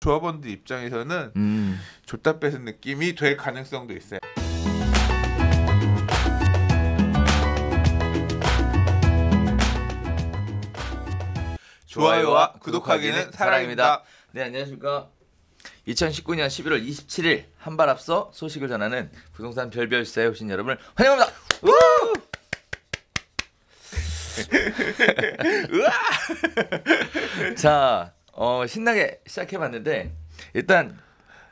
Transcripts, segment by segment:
조합원들 입장에서는 줬다 뺏은 느낌이 될 가능성도 있어요. 좋아요와 구독하기는 사랑입니다. 네, 안녕하십니까. 2019년 11월 27일 한 발 앞서 소식을 전하는 부동산 별별 시사에 오신 여러분을 환영합니다. 자, 신나게 시작해봤는데 일단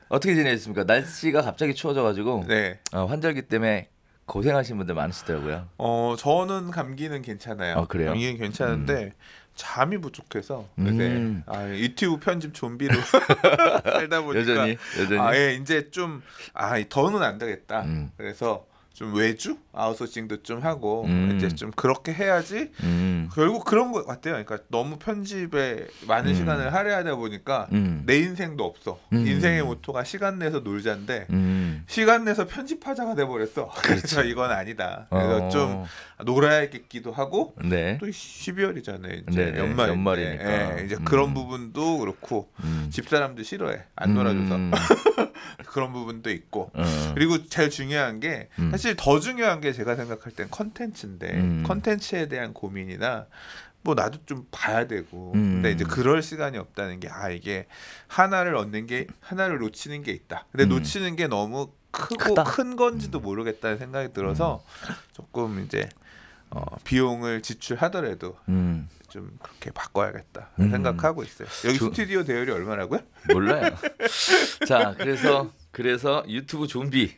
어떻게 지내셨습니까? 날씨가 갑자기 추워져가지고 네. 환절기 때문에 고생하신 분들 많으시더라고요. 저는 감기는 괜찮아요. 그래요? 감기는 괜찮은데 잠이 부족해서 유튜브 편집 좀비로 살다 보니까 여전히 이제 좀 더는 안 되겠다. 그래서 좀 외주 아웃소싱도 좀 하고 이제 좀 그렇게 해야지. 결국 그런 것 같아요. 그러니까 너무 편집에 많은 시간을 할애하다 보니까 내 인생도 없어. 인생의 모토가 시간 내서 놀자인데 시간 내서 편집하자가 돼버렸어. 그래서 이건 아니다. 그래서 좀 놀아야겠기도 하고 네. 또 12월이잖아요. 이제 연말이니까 이제 그런 부분도 그렇고 집사람도 싫어해. 안 놀아줘서 그런 부분도 있고 그리고 제일 중요한 게 사실 더 중요한 게 제가 생각할 땐 컨텐츠인데 컨텐츠에 대한 고민이나 뭐 나도 좀 봐야 되고 근데 이제 그럴 시간이 없다는 게 이게 하나를 얻는 게 하나를 놓치는 게 있다. 근데 놓치는 게 너무 크고 큰 건지도 모르겠다는 생각이 들어서 조금 이제 비용을 지출하더라도 좀 그렇게 바꿔야겠다 생각하고 있어요. 여기 스튜디오 대열이 얼마라고요? 몰라요. 자, 그래서 유튜브 좀비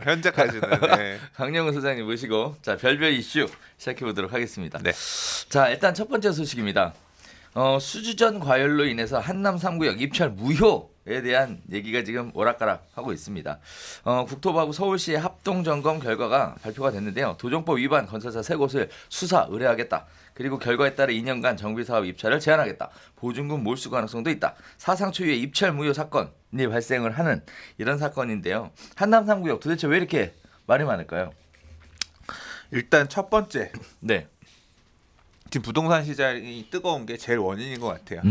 현재까지는 강영훈 소장님 모시고 자 별별 이슈 시작해 보도록 하겠습니다. 네. 자, 일단 첫 번째 소식입니다. 수주전 과열로 인해서 한남 3구역 입찰 무효에 대한 얘기가 지금 오락가락하고 있습니다. 국토부하고 서울시의 합동점검 결과가 발표가 됐는데요. 도정법 위반 건설사 3곳을 수사 의뢰하겠다. 그리고 결과에 따라 2년간 정비사업 입찰을 제한하겠다. 보증금 몰수 가능성도 있다. 사상 초유의 입찰 무효 사건이 발생을 하는 이런 사건인데요. 한남 3구역 도대체 왜 이렇게 말이 많을까요? 일단 첫 번째. 네. 지금 부동산 시장이 뜨거운 게 제일 원인인 것 같아요.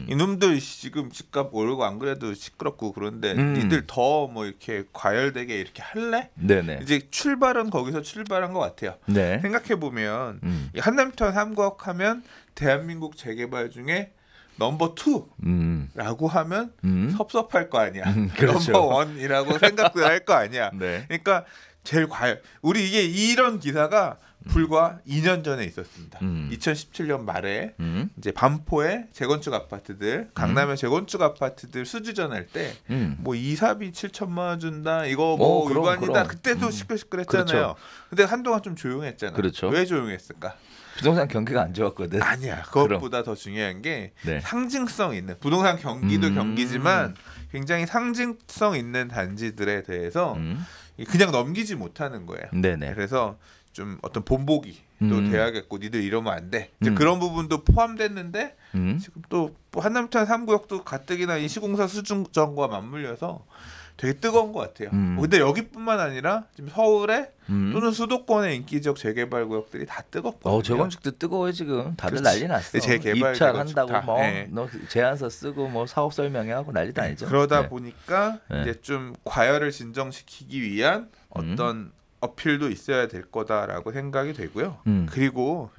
이놈들 지금 집값 오르고 안 그래도 시끄럽고 그런데 니들 더 뭐 이렇게 과열되게 이렇게 할래? 네네. 이제 출발은 거기서 출발한 것 같아요. 네. 생각해 보면 한남편 3구역 하면 대한민국 재개발 중에 넘버 2라고 하면 섭섭할 거 아니야. 그렇죠. 넘버 1이라고 생각도 할 거 아니야. 네. 그러니까 제일 과열. 우리 이게 이런 기사가 불과 2년 전에 있었습니다. 2017년 말에 이제 반포의 재건축 아파트들, 강남의 재건축 아파트들 수주전할 때 뭐 이사비 7천만 원 준다. 이거 뭐 위반이다. 그때도 시끌시끌했잖아요. 그렇죠. 근데 한동안 좀 조용했잖아. 그렇죠. 왜 조용했을까? 부동산 경기가 안 좋았거든. 아니야. 그것보다 더 중요한 게 상징성 있는 부동산 경기도 경기지만 굉장히 상징성 있는 단지들에 대해서 그냥 넘기지 못하는 거예요. 네네. 그래서 좀 어떤 본보기도 돼야겠고 니들 이러면 안 돼. 이제 그런 부분도 포함됐는데 지금 또 한남천 3구역도 가뜩이나 이 시공사 수주전과 맞물려서 되게 뜨거운 것 같아요. 근데 여기뿐만 아니라 지금 서울에 또는 수도권의 인기적 재개발 구역들이 다 뜨겁거든요. 재건축도 뜨거워요 지금. 다들 그렇지. 난리 났어. 재개발 입찰한다고 너 제안서 쓰고 뭐 사업 설명회하고 난리도 아니죠. 그러다 보니까 이제 좀 과열을 진정시키기 위한 어떤 어필도 있어야 될 거다라고 생각이 되고요. 그리고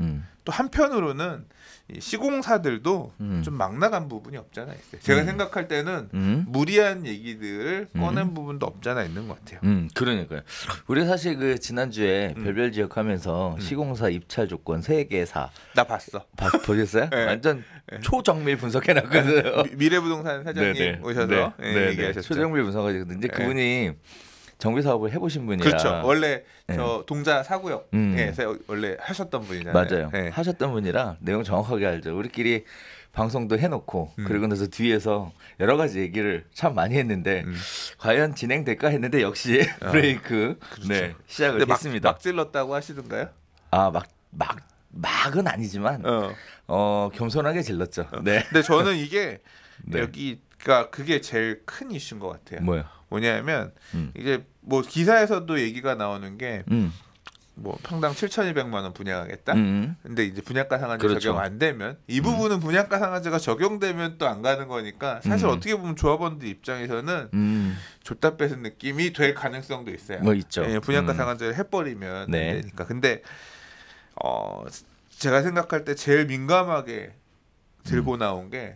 또 한편으로는 이 시공사들도 좀 막 나간 부분이 없잖아 있어요. 제가 생각할 때는 무리한 얘기들을 꺼낸 부분도 없잖아 있는 것 같아요. 그러니까요. 우리 사실 그 지난주에 별별 지역하면서 시공사 입찰 조건 3개 나 봤어. 보셨어요? 네. 완전 초정밀 분석해놨거든요. 미래부동산 사장님 오셔서 얘기하셨죠. 초정밀 분석하셨거든요. 이제 그분이 정비 사업을 해보신 분이라. 그렇죠. 원래 저 동자 4구역에서 원래 하셨던 분이잖아요. 맞아요. 하셨던 분이라 내용 정확하게 알죠. 우리끼리 방송도 해놓고 그리고 나서 뒤에서 여러 가지 얘기를 참 많이 했는데 과연 진행될까 했는데 역시 브레이크 그렇죠. 시작을 했습니다. 막 찔렀다고 하시던가요? 막은 아니지만 겸손하게 질렀죠. 네. 근데 저는 이게 여기가 그게 제일 큰 이슈인 것 같아요. 뭐요? 뭐냐면 이제 뭐 기사에서도 얘기가 나오는 게 뭐 평당 7,200만 원 분양하겠다. 근데 이제 분양가 상한제 그렇죠. 적용 안 되면 이 부분은 분양가 상한제가 적용되면 또 안 가는 거니까 사실 어떻게 보면 조합원들 입장에서는 줬다 뺏은 느낌이 될 가능성도 있어요. 뭐 있죠. 예, 분양가 상한제를 해버리면 네. 안 되니까. 근데 제가 생각할 때 제일 민감하게 들고 나온 게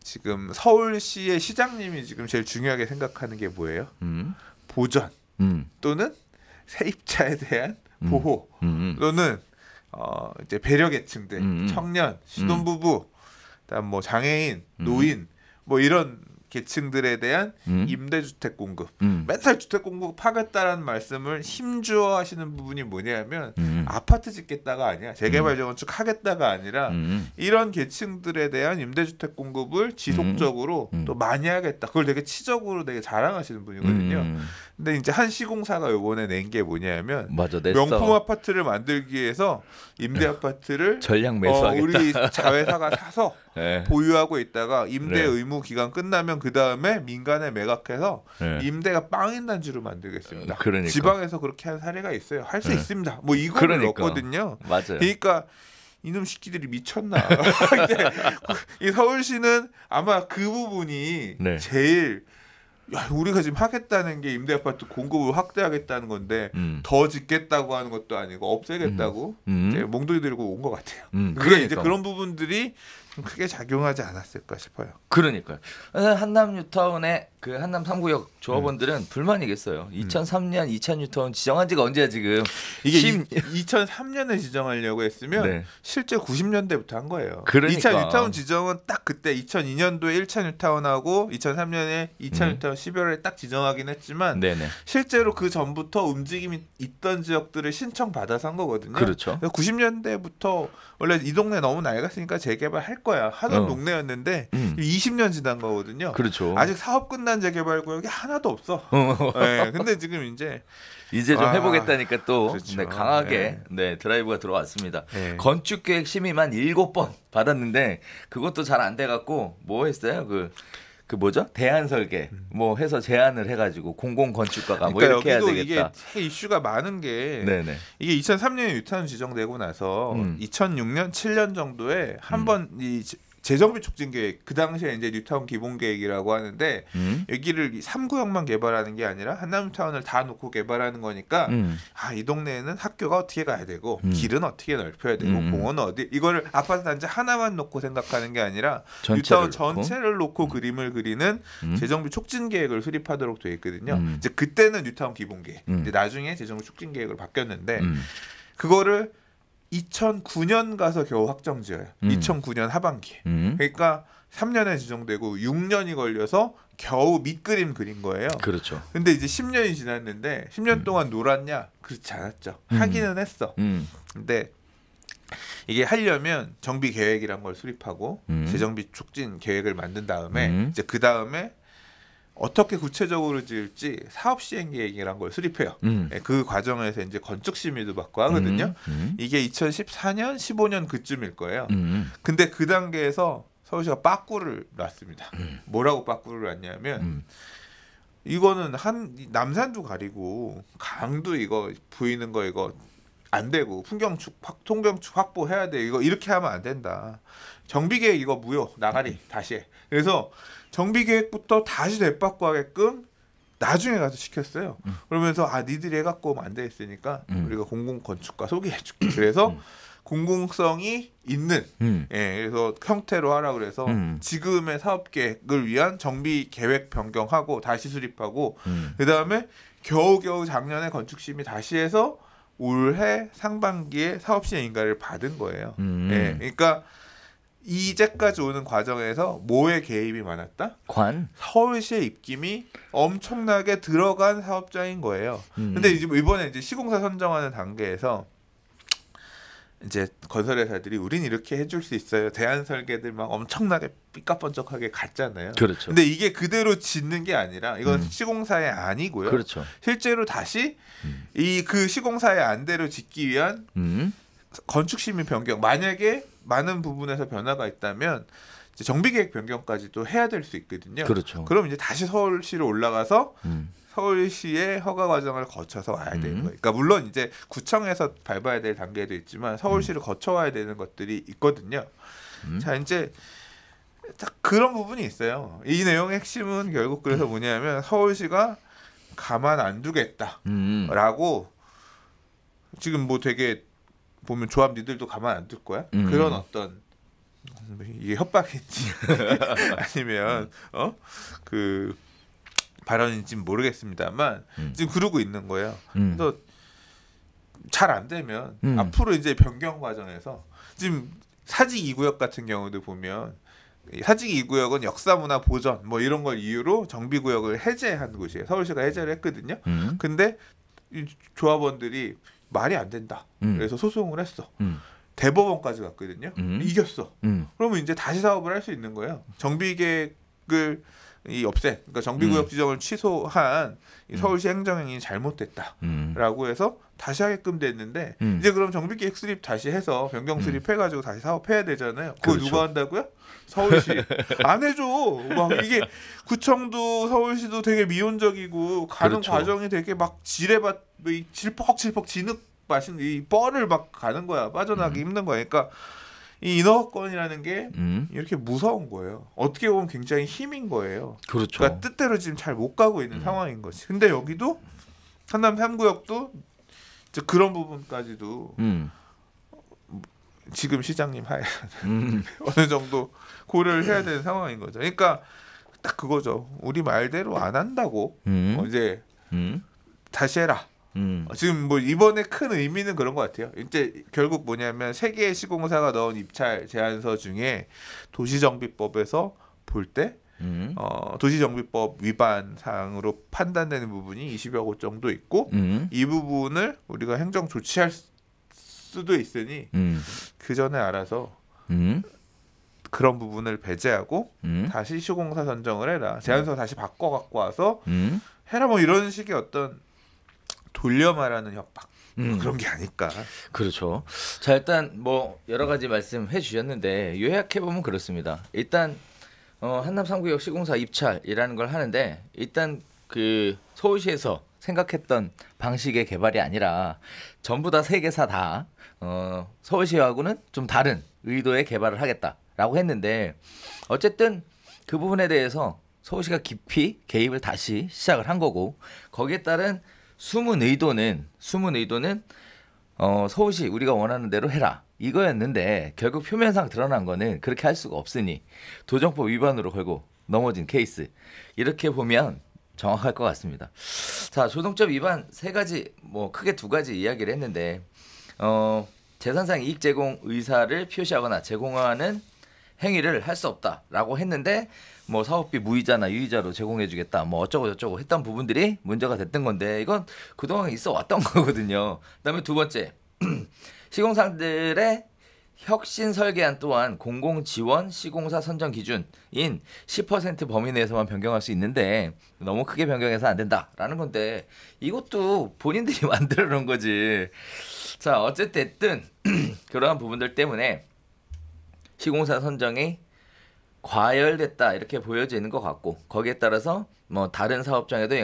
지금 서울시의 시장님이 지금 제일 중요하게 생각하는 게 뭐예요? 보전 또는 세입자에 대한 보호 또는 이제 배려 계층들, 청년, 신혼부부, 그다음 뭐 장애인, 노인 뭐 이런 계층들에 대한 임대주택 공급, 맨날 주택 공급하겠다라는 말씀을 힘주어 하시는 부분이 뭐냐면 아파트 짓겠다가 아니야, 재개발 재건축 하겠다가 아니라 이런 계층들에 대한 임대주택 공급을 지속적으로 또 많이 하겠다. 그걸 되게 치적으로 되게 자랑하시는 분이거든요. 근데 이제 한 시공사가 요번에 낸 게 뭐냐면 맞아, 명품 아파트를 만들기 위해서 임대 아파트를 전량 매수하겠다. 우리 자회사가 사서 네. 보유하고 있다가 임대 네. 의무 기간 끝나면 그 다음에 민간에 매각해서 네. 임대가 빵인 단지로 만들겠습니다. 그러니까. 지방에서 그렇게 한 사례가 있어요. 할 수 네. 있습니다. 뭐 이거를 그러니까. 넣었거든요. 맞아요. 그러니까 이놈 새끼들이 미쳤나. 근데 이 서울시는 아마 그 부분이 네. 제일, 야, 우리가 지금 하겠다는 게 임대 아파트 공급을 확대하겠다는 건데 더 짓겠다고 하는 것도 아니고 없애겠다고 이제 몽둥이 들고 온 것 같아요. 그게 이제 그런 부분들이 좀 크게 작용하지 않았을까 싶어요. 그러니까요. 한남 뉴타운의 그 한남 3구역 조합원들은 불만이겠어요. 2003년 2000 뉴타운 지정한 지가 언제야 지금? 이게 2003년에 지정하려고 했으면 네. 실제 90년대부터 한 거예요. 그러니까. 2차 뉴타운 지정은 딱 그때 2002년도에 1차 뉴타운하고 2003년에 2차 뉴타운 12월에 딱 지정하긴 했지만 네네. 실제로 그 전부터 움직임이 있던 지역들을 신청받아서 한 거거든요. 그렇죠. 90년대부터 원래 이 동네 너무 낡았으니까 재개발할 거야 하던 동네였는데 20년 지난 거거든요. 그렇죠. 아직 사업 끝난 재개발 구역이 하나도 없어. 네, 근데 지금 이제 좀 해보겠다니까 또 그렇죠. 네, 강하게 네, 드라이브가 들어왔습니다. 네. 건축계획 심의만 7번 받았는데 그것도 잘 안 돼갖고 뭐 했어요? 그 뭐죠? 대안설계 뭐 해서 제안을 해가지고 공공건축가가 뭐 이렇게 해야 되겠다. 이게 되게 이슈가 많은 게 네네. 이게 2003년에 뉴타운 지정되고 나서 2006년 7년 정도에 한 번 이 재정비 촉진 계획, 그 당시에 이제 뉴타운 기본 계획이라고 하는데 여기를 3구역만 개발하는 게 아니라 한남 뉴타운을 다 놓고 개발하는 거니까 이 동네에는 학교가 어떻게 가야 되고 길은 어떻게 넓혀야 되고 공원은 어디, 이거를 아파트 단지 하나만 놓고 생각하는 게 아니라 뉴타운 전체를 놓고 그림을 그리는 재정비 촉진 계획을 수립하도록 되어 있거든요. 이제 그때는 뉴타운 기본 계획, 이제 나중에 재정비 촉진 계획으로 바뀌었는데 그거를 2009년 가서 겨우 확정지어요. 2009년 하반기에. 그러니까 3년에 지정되고 6년이 걸려서 겨우 밑그림 그린 거예요. 그렇죠. 근데 이제 10년이 지났는데 10년 동안 놀았냐? 그렇지 않았죠. 하기는 했어. 근데 이게 하려면 정비 계획이란 걸 수립하고 재정비 촉진 계획을 만든 다음에 이제 그 다음에 어떻게 구체적으로 지을지 사업 시행 계획이란 걸 수립해요. 그 과정에서 이제 건축 심의도 받고 하거든요. 이게 2014년, 15년 그쯤일 거예요. 근데 그 단계에서 서울시가 빠꾸를 놨습니다. 뭐라고 빠꾸를 놨냐면 이거는 남산도 가리고 강도 이거 보이는 거 이거 안 되고 통경축 확보해야 돼. 이거 이렇게 하면 안 된다. 정비 계획 이거 무효 나가리 다시 해. 그래서 정비 계획부터 다시 되받고 하게끔 나중에 가서 시켰어요. 그러면서 니들이 해갖고 오면 안 되겠으니까 우리가 공공건축가 소개해줄게. 그래서 공공성이 있는 그래서 형태로 하라 그래서 지금의 사업 계획을 위한 정비 계획 변경하고 다시 수립하고 그 다음에 겨우겨우 작년에 건축심의 다시 해서 올해 상반기에 사업 시행 인가를 받은 거예요. 그러니까 이제까지 오는 과정에서 뭐의 개입이 많았다? 서울시의 입김이 엄청나게 들어간 사업장인 거예요. 근데 이번에 이제 시공사 선정하는 단계에서 이제 건설회사들이 우린 이렇게 해줄 수 있어요. 대안 설계들 막 엄청나게 삐까뻔쩍하게 갔잖아요. 그렇죠. 근데 이게 그대로 짓는 게 아니라 이건 시공사의 안이고요. 그렇죠. 실제로 다시 그 시공사의 안대로 짓기 위한 건축심의 변경, 만약에 많은 부분에서 변화가 있다면 이제 정비계획 변경까지도 해야 될 수 있거든요. 그렇죠. 그럼 이제 다시 서울시로 올라가서 서울시의 허가 과정을 거쳐서 와야 되는 거예요. 그러니까 물론 이제 구청에서 밟아야 될 단계도 있지만 서울시를 거쳐와야 되는 것들이 있거든요. 자, 이제 딱 그런 부분이 있어요. 이 내용의 핵심은 결국 그래서 뭐냐면 서울시가 가만 안 두겠다라고 지금 뭐 되게 보면 조합 니들도 가만 안 둘 거야? 그런 어떤 이게 협박인지 아니면 그 발언인지는 모르겠습니다만 지금 그러고 있는 거예요. 그래서 잘 안 되면 앞으로 이제 변경 과정에서 지금 사직 2구역 같은 경우도 보면 사직 2구역은 역사문화 보전 뭐 이런 걸 이유로 정비구역을 해제한 곳이에요. 서울시가 해제를 했거든요. 근데 이 조합원들이 말이 안 된다. 그래서 소송을 했어. 대법원까지 갔거든요. 이겼어. 그러면 이제 다시 사업을 할 수 있는 거예요. 정비계획을 그러니까 정비구역 지정을 취소한 이 서울시 행정행위 잘못됐다라고 해서 다시 하게끔 됐는데 이제 그럼 정비계획 수립 다시 해서 변경 수립해가지고 다시 사업해야 되잖아요. 그거 그렇죠. 누가 한다고요? 서울시 안 해줘. 막 이게 구청도 서울시도 되게 미온적이고 가는 그렇죠. 과정이 되게 막 지뢰밭 질퍽질퍽 진흙 마신 이 뻘을 막 가는 거야. 빠져나가기 힘든 거야. 그러니까 이 인허가권이라는 게 이렇게 무서운 거예요. 어떻게 보면 굉장히 힘인 거예요. 그렇죠. 그러니까 뜻대로 지금 잘 못 가고 있는 상황인 거지. 근데 여기도 한남 3구역도 그런 부분까지도 지금 시장님 하에 어느 정도 고려를 해야 되는 상황인 거죠. 그러니까 딱 그거죠. 우리 말대로 안 한다고 이제 다시 해라. 지금 뭐 이번에 큰 의미는 그런 것 같아요. 이제 결국 뭐냐면 세 개의 시공사가 넣은 입찰 제안서 중에 도시정비법에서 볼 때 도시정비법 위반 사항으로 판단되는 부분이 20여 곳 정도 있고 이 부분을 우리가 행정 조치할 수도 있으니 그 전에 알아서 그런 부분을 배제하고 다시 시공사 선정을 해라. 제안서 다시 바꿔 갖고 와서 해라. 뭐 이런 식의 어떤 돌려 말하는 협박 그런 게 아닐까. 그렇죠. 자, 일단 뭐 여러 가지 말씀해 주셨는데 요약해 보면 그렇습니다. 일단 한남 3구역 시공사 입찰이라는 걸 하는데 일단 그 서울시에서 생각했던 방식의 개발이 아니라 전부 다 세 개사 다 서울시하고는 좀 다른 의도의 개발을 하겠다라고 했는데 어쨌든 그 부분에 대해서 서울시가 깊이 개입을 다시 시작을 한 거고 거기에 따른 숨은 의도는 서울시 우리가 원하는 대로 해라 이거였는데 결국 표면상 드러난 거는 그렇게 할 수가 없으니 도정법 위반으로 걸고 넘어진 케이스 이렇게 보면 정확할 것 같습니다. 자, 조정법 위반 세 가지 뭐 크게 두 가지 이야기를 했는데 재산상 이익 제공 의사를 표시하거나 제공하는 행위를 할 수 없다라고 했는데 뭐 사업비 무이자나 유이자로 제공해주겠다 뭐 어쩌고 저쩌고 했던 부분들이 문제가 됐던 건데 이건 그동안 있어 왔던 거거든요. 그다음에 두 번째 시공사들의 혁신 설계안 또한 공공지원 시공사 선정 기준인 10% 범위 내에서만 변경할 수 있는데 너무 크게 변경해서 안 된다라는 건데 이것도 본인들이 만들어 놓은 거지. 자, 어쨌든 그러한 부분들 때문에 시공사 선정이 과열됐다 이렇게 보여지는 것 같고 거기에 따라서 뭐 다른 사업장에도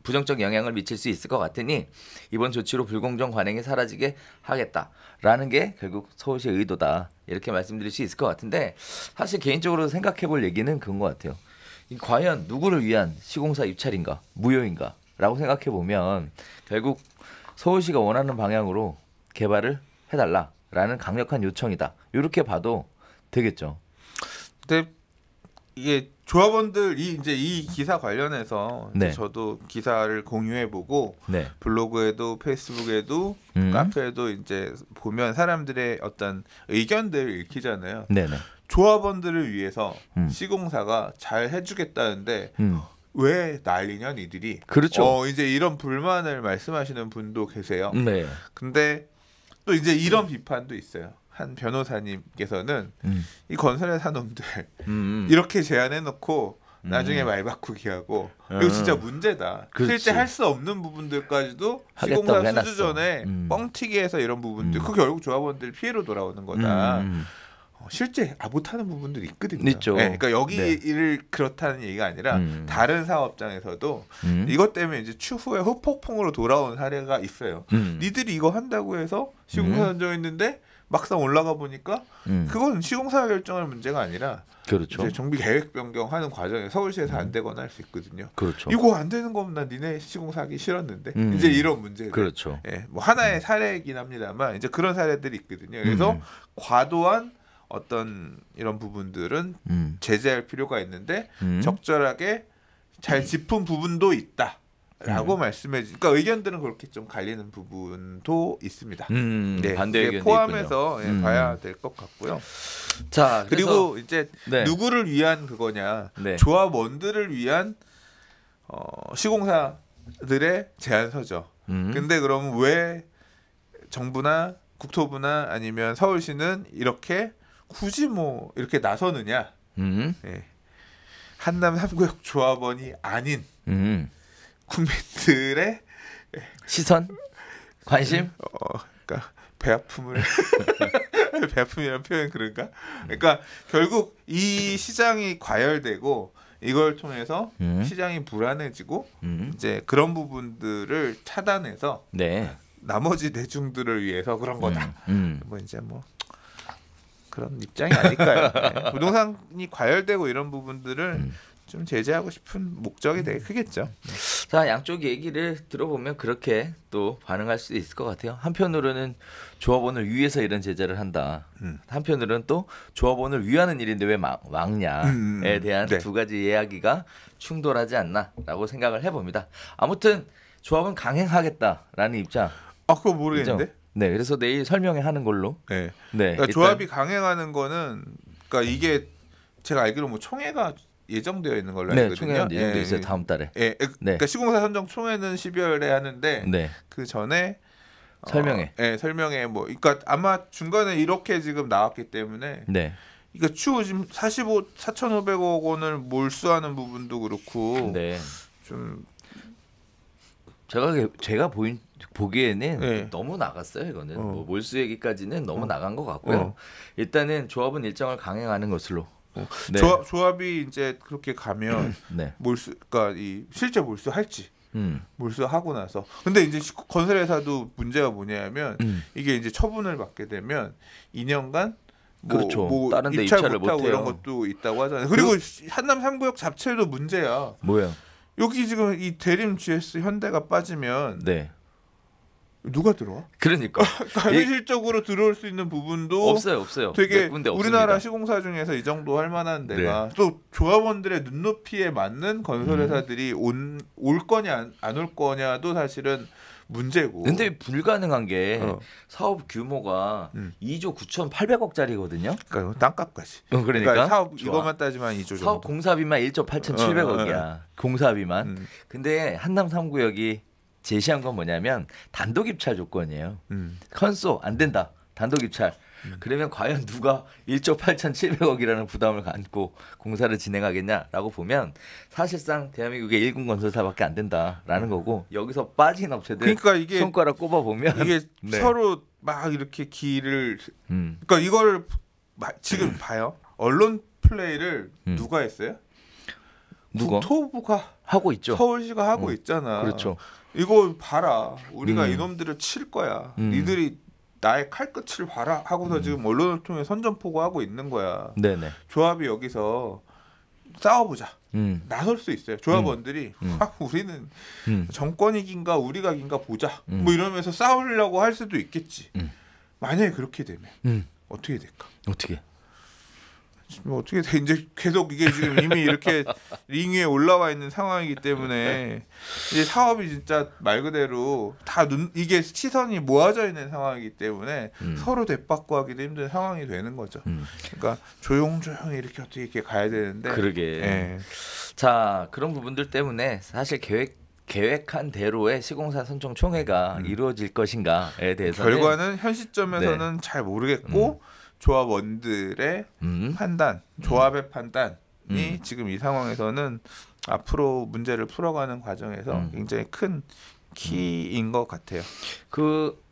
부정적 영향을 미칠 수 있을 것 같으니 이번 조치로 불공정 관행이 사라지게 하겠다라는 게 결국 서울시의 의도다 이렇게 말씀드릴 수 있을 것 같은데 사실 개인적으로 생각해볼 얘기는 그런 것 같아요. 과연 누구를 위한 시공사 입찰인가 무효인가 라고 생각해보면 결국 서울시가 원하는 방향으로 개발을 해달라라는 강력한 요청이다 이렇게 봐도 되겠죠. 근데 이게 조합원들이 이제 이 기사 관련해서 네. 저도 기사를 공유해보고 네. 블로그에도 페이스북에도 카페에도 이제 보면 사람들의 어떤 의견들을 읽히잖아요. 네네. 조합원들을 위해서 시공사가 잘 해주겠다는데 왜 난리냐 니들이. 그렇죠. 이제 이런 불만을 말씀하시는 분도 계세요. 네. 근데 또 이제 이런 비판도 있어요. 한 변호사님께서는 이 건설회사 놈들 이렇게 제안해놓고 나중에 말 바꾸기 하고 이거 진짜 문제다. 그렇지. 실제 할 수 없는 부분들까지도 시공사 수주 전에 뻥튀기해서 이런 부분들 그 결국 조합원들 피해로 돌아오는 거다. 실제 못하는 부분들이 있거든요. 있죠. 네, 그러니까 여기를 네. 그렇다는 얘기가 아니라 다른 사업장에서도 이것 때문에 이제 추후에 후폭풍으로 돌아온 사례가 있어요. 니들이 이거 한다고 해서 시공사 선정했는데 막상 올라가 보니까 그건 시공사가 결정할 문제가 아니라 그렇죠. 이제 정비 계획 변경하는 과정에 서울시에서 안 되거나 할 수 있거든요. 그렇죠. 이거 안 되는 거면 나 니네 시공사 하기 싫었는데 이제 이런 문제들. 그렇죠. 예, 뭐 하나의 사례이긴 합니다만 이제 그런 사례들이 있거든요. 그래서 과도한 어떤 이런 부분들은 제재할 필요가 있는데 적절하게 잘 짚은 부분도 있다라고 말씀해 주니까 의견들은 그렇게 좀 갈리는 부분도 있습니다. 네, 반대 의견도 포함해서 봐야 될 것 같고요. 자, 그리고 이제 네. 누구를 위한 그거냐? 네. 조합원들을 위한 시공사들의 제안서죠. 근데 그럼 왜 정부나 국토부나 아니면 서울시는 이렇게 굳이 뭐 이렇게 나서느냐? 예. 한남 3구역 조합원이 아닌 국민들의 시선, 관심, 그러니까 배 아픔을 배 아픔이라는 표현 그런가? 그러니까 결국 이 시장이 과열되고 이걸 통해서 시장이 불안해지고 이제 그런 부분들을 차단해서 네. 나머지 대중들을 위해서 그런 거다. 뭐 이제 뭐 그런 입장이 아닐까요? 네. 부동산이 과열되고 이런 부분들을 좀 제재하고 싶은 목적이 되게 크겠죠. 자, 양쪽 얘기를 들어보면 그렇게 또 반응할 수 있을 것 같아요. 한편으로는 조합원을 위해서 이런 제재를 한다. 한편으로는 또 조합원을 위하는 일인데 왜 막냐에 대한 네. 두 가지 이야기가 충돌하지 않나라고 생각을 해봅니다. 아무튼 조합은 강행하겠다라는 입장. 그거 모르겠는데. 그죠? 네, 그래서 내일 설명회 하는 걸로. 네. 네. 그러니까 조합이 강행하는 거는 그러니까 이게 제가 알기로 뭐 총회가 예정되어 있는 걸로 알거든요. 네, 총회는 예정돼 있어요. 다음 달에. 예, 그러니까 시공사 선정 총회는 12월에 하는데 네. 그 전에 설명회. 설명회 뭐, 그러니까 아마 중간에 이렇게 지금 나왔기 때문에. 네. 그러니까 추후 지금 4,500억 원을 몰수하는 부분도 그렇고. 네. 좀 제가 보기에는 네. 너무 나갔어요. 이거는 뭐 몰수 얘기까지는 너무 나간 것 같고요. 일단은 조합은 일정을 강행하는 것으로. 네. 조합이 이제 그렇게 가면 네. 몰수, 그러니까 이 실제 몰수할지 몰수하고 나서. 근데 이제 건설회사도 문제가 뭐냐면 이게 이제 처분을 받게 되면 2년간 그렇죠. 뭐 다른 데 입찰 입찰을 못하고 못해요. 이런 것도 있다고 하잖아요. 그리고 한남 3구역 자체도 문제야. 뭐야? 여기 지금 이 대림 GS 현대가 빠지면 네. 누가 들어와? 그러니까 현실적으로 들어올 수 있는 부분도 없어요. 되게 몇 군데 우리나라 없습니다. 시공사 중에서 이 정도 할 만한 데가 또 조합원들의 눈높이에 맞는 건설회사들이 올 거냐 안 올 거냐도 사실은 문제고. 근데 불가능한 게 사업 규모가 2조 9,800억짜리거든요. 그러니까 땅값까지. 그러니까 사업 좋아. 이것만 따지면 2조 정도. 사업 공사비만 1조 8,700억이야. 공사비만. 근데 한남 3구역이 제시한 건 뭐냐면 단독 입찰 조건이에요. 컨소 안 된다. 단독 입찰. 그러면 과연 누가 1조 8,700억이라는 부담을 안고 공사를 진행하겠냐라고 보면 사실상 대한민국의 1군 건설사밖에 안 된다라는 거고 여기서 빠진 업체들 그러니까 이게 손가락 꼽아 보면 이게 네. 서로 막 이렇게 길을 그러니까 이걸 지금 봐요. 언론 플레이를 누가 했어요? 누가? 국토부가 하고 있죠. 서울시가 하고 있잖아. 그렇죠. 이거 봐라. 우리가 이놈들을 칠 거야. 니들이 나의 칼끝을 봐라 하고서 지금 언론을 통해 선전포고하고 있는 거야. 네네. 조합이 여기서 싸워보자. 나설 수 있어요. 조합원들이 우리는 정권이긴가 우리가긴가 보자. 뭐 이러면서 싸우려고 할 수도 있겠지. 만약에 그렇게 되면 어떻게 될까? 어떻게? 뭐 어떻게 돼? 이제 계속 이게 지금 이미 이렇게 링 위에 올라와 있는 상황이기 때문에 이제 사업이 진짜 말 그대로 다 이게 시선이 모아져 있는 상황이기 때문에 서로 대받고 하기도 힘든 상황이 되는 거죠. 그러니까 조용조용히 이렇게 어떻게 이렇게 가야 되는데. 그러게. 예. 자, 그런 부분들 때문에 사실 계획한 대로의 시공사 선정 총회가 이루어질 것인가에 대해서는 결과는 현 시점에서는 잘 모르겠고 조합원들의 판단, 조합의 판단이 지금 이 상황에서는 앞으로 문제를 풀어가는 과정에서 굉장히 큰 키인 것 같아요.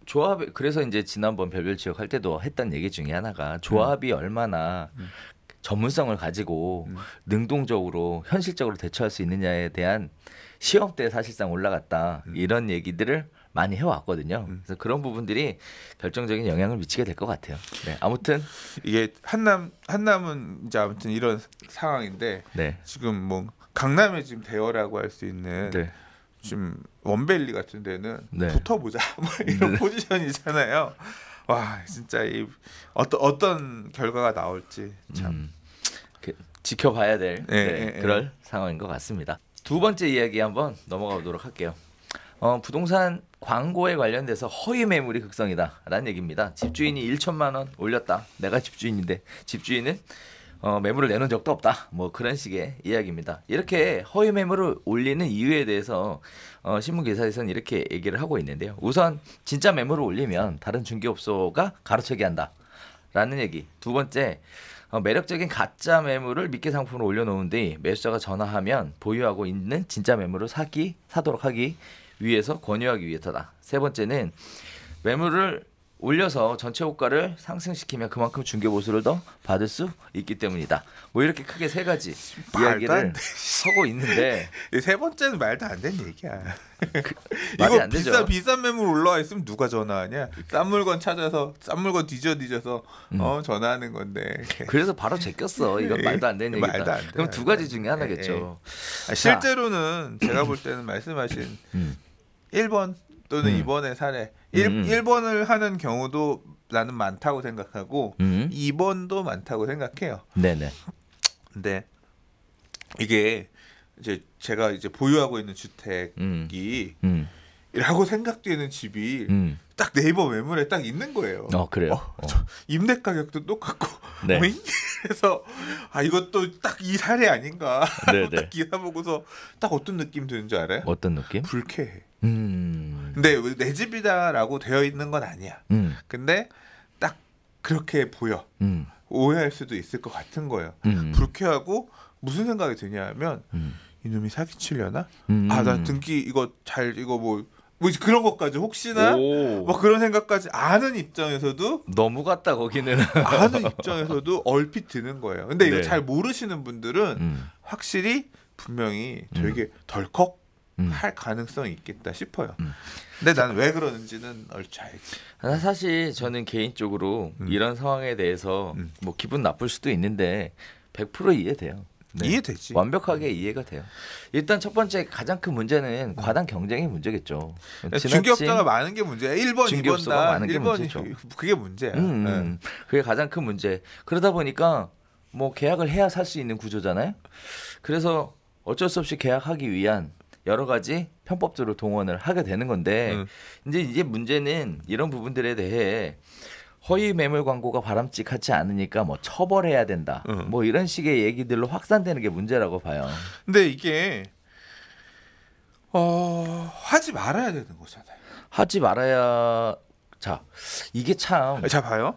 조합 그래서 이제 지난번 별별 지역 할 때도 했던 얘기 중에 하나가 조합이 얼마나 전문성을 가지고 능동적으로 현실적으로 대처할 수 있느냐에 대한 시험 때 사실상 올라갔다 이런 얘기들을 많이 해왔거든요. 그래서 그런 부분들이 결정적인 영향을 미치게 될 것 같아요. 네, 아무튼 이게 한남은 이제 아무튼 이런 상황인데 네. 지금 뭐 강남의 지금 대어라고 할 수 있는 네. 지금 원밸리 같은 데는 네. 붙어보자 뭐 이런 포지션이잖아요. 와 진짜 이 어떤 결과가 나올지 참 지켜봐야 될 그럴 상황인 것 같습니다. 두 번째 이야기 한번 넘어가 보도록 할게요. 부동산 광고에 관련돼서 허위 매물이 극성이다라는 얘기입니다. 집주인이 1천만 원 올렸다. 내가 집주인인데 집주인은 매물을 내놓은 적도 없다. 뭐 그런 식의 이야기입니다. 이렇게 허위 매물을 올리는 이유에 대해서 신문 기사에서는 이렇게 얘기를 하고 있는데요. 우선 진짜 매물을 올리면 다른 중개업소가 가로채기 한다라는 얘기. 두 번째, 매력적인 가짜 매물을 미끼 상품으로 올려놓은 뒤 매수자가 전화하면 보유하고 있는 진짜 매물을 사도록 하기 위해서 권유하기 위해서다. 세 번째는 매물을 올려서 전체 호가를 상승시키면 그만큼 중개 보수를 더 받을 수 있기 때문이다. 뭐 이렇게 크게 세 가지 이야기를 하고 있는데 세 번째는 말도 안 되는 얘기야. 말이 이거 안 되죠. 비싼 매물 올라와 있으면 누가 전화하냐? 싼 물건 찾아서 싼 물건 뒤져서 전화하는 건데. 그래서 바로 제꼈어. 이건 말도 안 되는 얘기다. 말도 안 돼. 그럼 두 가지 중에 하나겠죠. 실제로는 제가 볼 때는 말씀하신 1번 또는 2번의 사례 1번을 하는 경우도 나는 많다고 생각하고 2번도 많다고 생각해요. 네네. 근데 이게 이제 제가 이제 보유하고 있는 주택이 라고 생각되는 집이 딱 네이버 매물에 딱 있는 거예요. 그래요? 임대 가격도 똑같고 네. 그래서 이것도 딱 이 사례 아닌가 딱 기사 보고서 딱 어떤 느낌 드는 줄 알아요? 어떤 느낌? 불쾌해. 근데 내 집이다라고 되어 있는 건 아니야. 근데 딱 그렇게 보여. 오해할 수도 있을 것 같은 거예요. 불쾌하고 무슨 생각이 드냐면 이놈이 사기치려나? 나 등기 이거 뭐 그런 것까지 혹시나 뭐 그런 생각까지 아는 입장에서도 너무 같다 거기는 아는 입장에서도 얼핏 드는 거예요. 근데 이거 잘 모르시는 분들은 확실히 분명히 되게 덜컥 할 가능성이 있겠다 싶어요. 근데 나는 왜 그러는지는 얼추 알지. 사실 저는 개인적으로 이런 상황에 대해서 뭐 기분 나쁠 수도 있는데 100% 이해돼요. 네. 이해되지. 완벽하게 이해가 돼요. 일단 첫 번째 가장 큰 문제는 과당 경쟁의 문제겠죠. 중개업자가 많은 게 문제야. 1번, 2번 다 많은 게 문제죠. 그게 문제야. 그게 가장 큰 문제. 그러다 보니까 뭐 계약을 해야 살 수 있는 구조잖아요. 그래서 어쩔 수 없이 계약하기 위한 여러 가지 편법들을 동원을 하게 되는 건데 이제 문제는 이런 부분들에 대해 허위 매물 광고가 바람직하지 않으니까 뭐 처벌해야 된다. 뭐 이런 식의 얘기들로 확산되는 게 문제라고 봐요. 근데 이게 하지 말아야 되는 거잖아요. 하지 말아야 자 이게 참 자 봐요.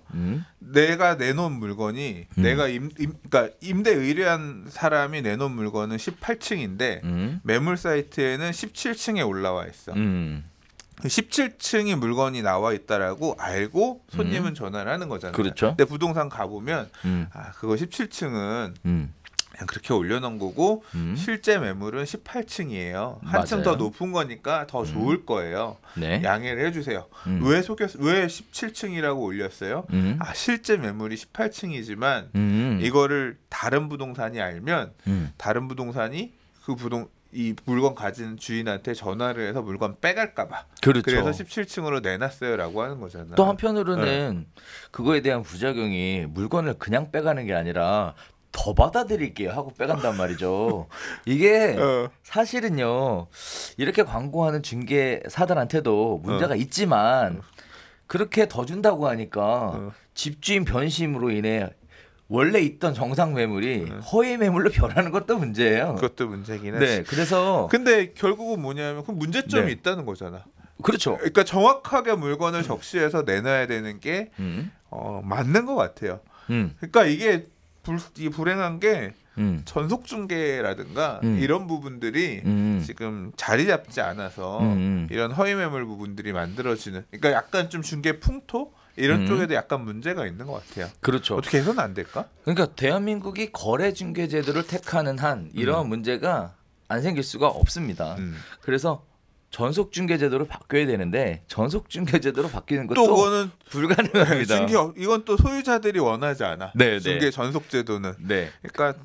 내가 내놓은 물건이 내가 그러니까 임대 의뢰한 사람이 내놓은 물건은 18층인데 매물 사이트에는 17층에 올라와 있어. 17층이 물건이 나와 있다라고 알고 손님은 전화를 하는 거잖아요. 그렇죠. 근데 부동산 가보면 그거 17층은 그냥 그렇게 올려놓은 거고 실제 매물은 18층이에요. 한층 더 높은 거니까 더 좋을 거예요. 네. 양해를 해주세요. 왜 17층이라고 올렸어요? 실제 매물이 18층이지만 이거를 다른 부동산이 알면 다른 부동산이 이 물건 가진 주인한테 전화를 해서 물건 빼갈까봐. 그렇죠. 그래서 17층으로 내놨어요라고 하는 거잖아요. 또 한편으로는 그거에 대한 부작용이 물건을 그냥 빼가는 게 아니라 더 받아드릴게요 하고 빼간단 말이죠. 이게 사실은요. 이렇게 광고하는 중개사들한테도 문제가 있지만 그렇게 더 준다고 하니까 집주인 변심으로 인해 원래 있던 정상 매물이 허위 매물로 변하는 것도 문제예요. 그것도 문제긴 하지. 네, 그래서 근데 결국은 뭐냐면 그 문제점이 있다는 거잖아. 그렇죠. 그러니까 정확하게 물건을 적시해서 내놔야 되는 게 맞는 것 같아요. 그러니까 이게 이 불행한 게 전속 중개라든가 이런 부분들이 지금 자리 잡지 않아서 이런 허위 매물 부분들이 만들어지는. 그러니까 약간 좀 중개 풍토 이런 쪽에도 약간 문제가 있는 것 같아요. 그렇죠. 어떻게 해서는 안 될까? 그러니까 대한민국이 거래 중개 제도를 택하는 한 이런 문제가 안 생길 수가 없습니다. 그래서 전속 중개 제도로 바뀌어야 되는데 전속 중개 제도로 바뀌는 것도 또 그거는 불가능합니다. 이건 또 소유자들이 원하지 않아. 네, 중개 전속 제도는. 네. 그러니까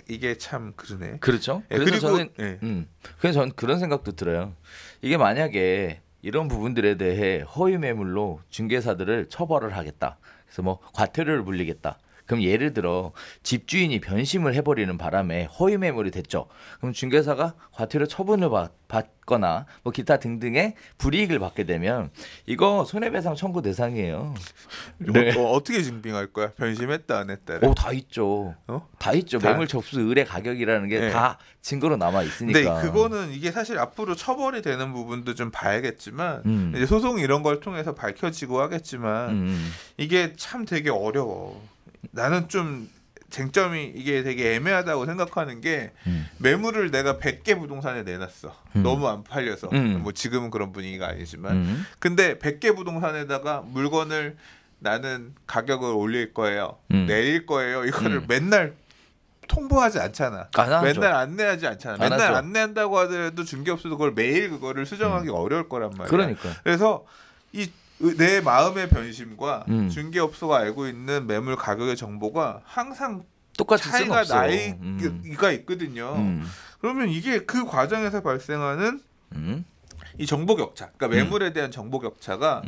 이게 참 그러네. 그렇죠. 네, 그래서 그리고 저는 그래서 저는 그런 생각도 들어요. 이게 만약에 이런 부분들에 대해 허위 매물로 중개사들을 처벌을 하겠다. 그래서 뭐 과태료를 물리겠다. 그럼 예를 들어 집주인이 변심을 해버리는 바람에 허위 매물이 됐죠. 그럼 중개사가 과태료 처분을 받거나 뭐 기타 등등의 불이익을 받게 되면 이거 손해배상 청구 대상이에요. 네. 어떻게 증빙할 거야? 변심했다 안 했다를? 다 있죠. 다 있죠. 매물 접수 의뢰 가격이라는 게 다 증거로 남아 있으니까. 근데 그거는 이게 사실 앞으로 처벌이 되는 부분도 좀 봐야겠지만 이제 소송 이런 걸 통해서 밝혀지고 하겠지만 이게 참 되게 어려워. 나는 좀 쟁점이 이게 되게 애매하다고 생각하는 게 매물을 내가 100개 부동산에 내놨어. 너무 안 팔려서. 뭐 지금은 그런 분위기가 아니지만. 근데 100개 부동산에다가 물건을 나는 가격을 올릴 거예요. 내릴 거예요. 이거를 맨날 통보하지 않잖아. 맨날 안내하지 않잖아. 맨날 안내한다고 하더라도 중개업소도 그걸 매일 그거를 수정하기 어려울 거란 말이야. 그러니까. 그래서 내 마음의 변심과 중개업소가 알고 있는 매물 가격의 정보가 항상 똑같이 차이가 나이가 있거든요. 그러면 이게 그 과정에서 발생하는 이 정보 격차, 그러니까 매물에 대한 정보 격차가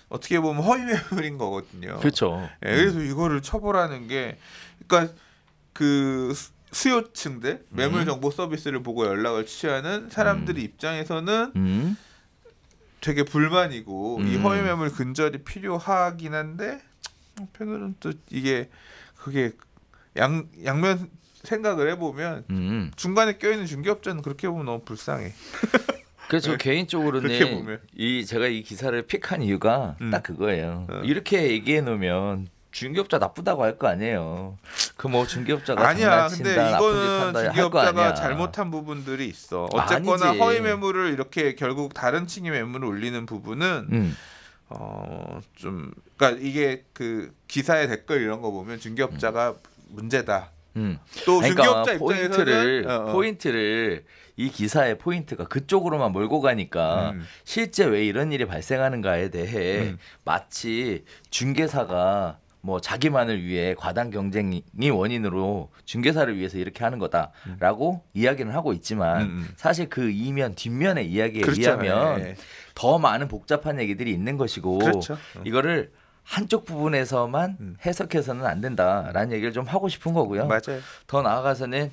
어떻게 보면 허위 매물인 거거든요. 그렇죠. 그래서 이거를 처벌하는 게, 그러니까 그 수요층들 매물 정보 서비스를 보고 연락을 취하는 사람들의 입장에서는 되게 불만이고 이 허위 매물 근절이 필요하긴 한데 한편으로는 또 이게 그게 양면 생각을 해보면 중간에 껴있는 중개업자는 그렇게 보면 너무 불쌍해. 그래서 개인적으로는 제가 이 기사를 픽한 이유가 딱 그거예요. 이렇게 얘기해 놓으면 중개업자 나쁘다고 할 거 아니에요. 그 뭐 중개업자가 아니야. 장난친다, 근데 이거는 나쁜 짓 한다 중개업자가 잘못한 부분들이 있어. 어쨌거나 아니지. 허위 매물을 이렇게 결국 다른 층의 매물을 올리는 부분은 좀, 그러니까 이게 그 기사의 댓글 이런 거 보면 중개업자가 문제다. 또 그러니까 중개업자 입장에서는 포인트를 이 기사의 포인트가 그쪽으로만 몰고 가니까 실제 왜 이런 일이 발생하는가에 대해 마치 중개사가 뭐 자기만을 위해 과당 경쟁이 원인으로 중개사를 위해서 이렇게 하는 거다라고 이야기는 하고 있지만 사실 그 이면 뒷면의 이야기에 의하면 더 많은 복잡한 얘기들이 있는 것이고 이거를 한쪽 부분에서만 해석해서는 안 된다라는 얘기를 좀 하고 싶은 거고요. 맞아요. 더 나아가서는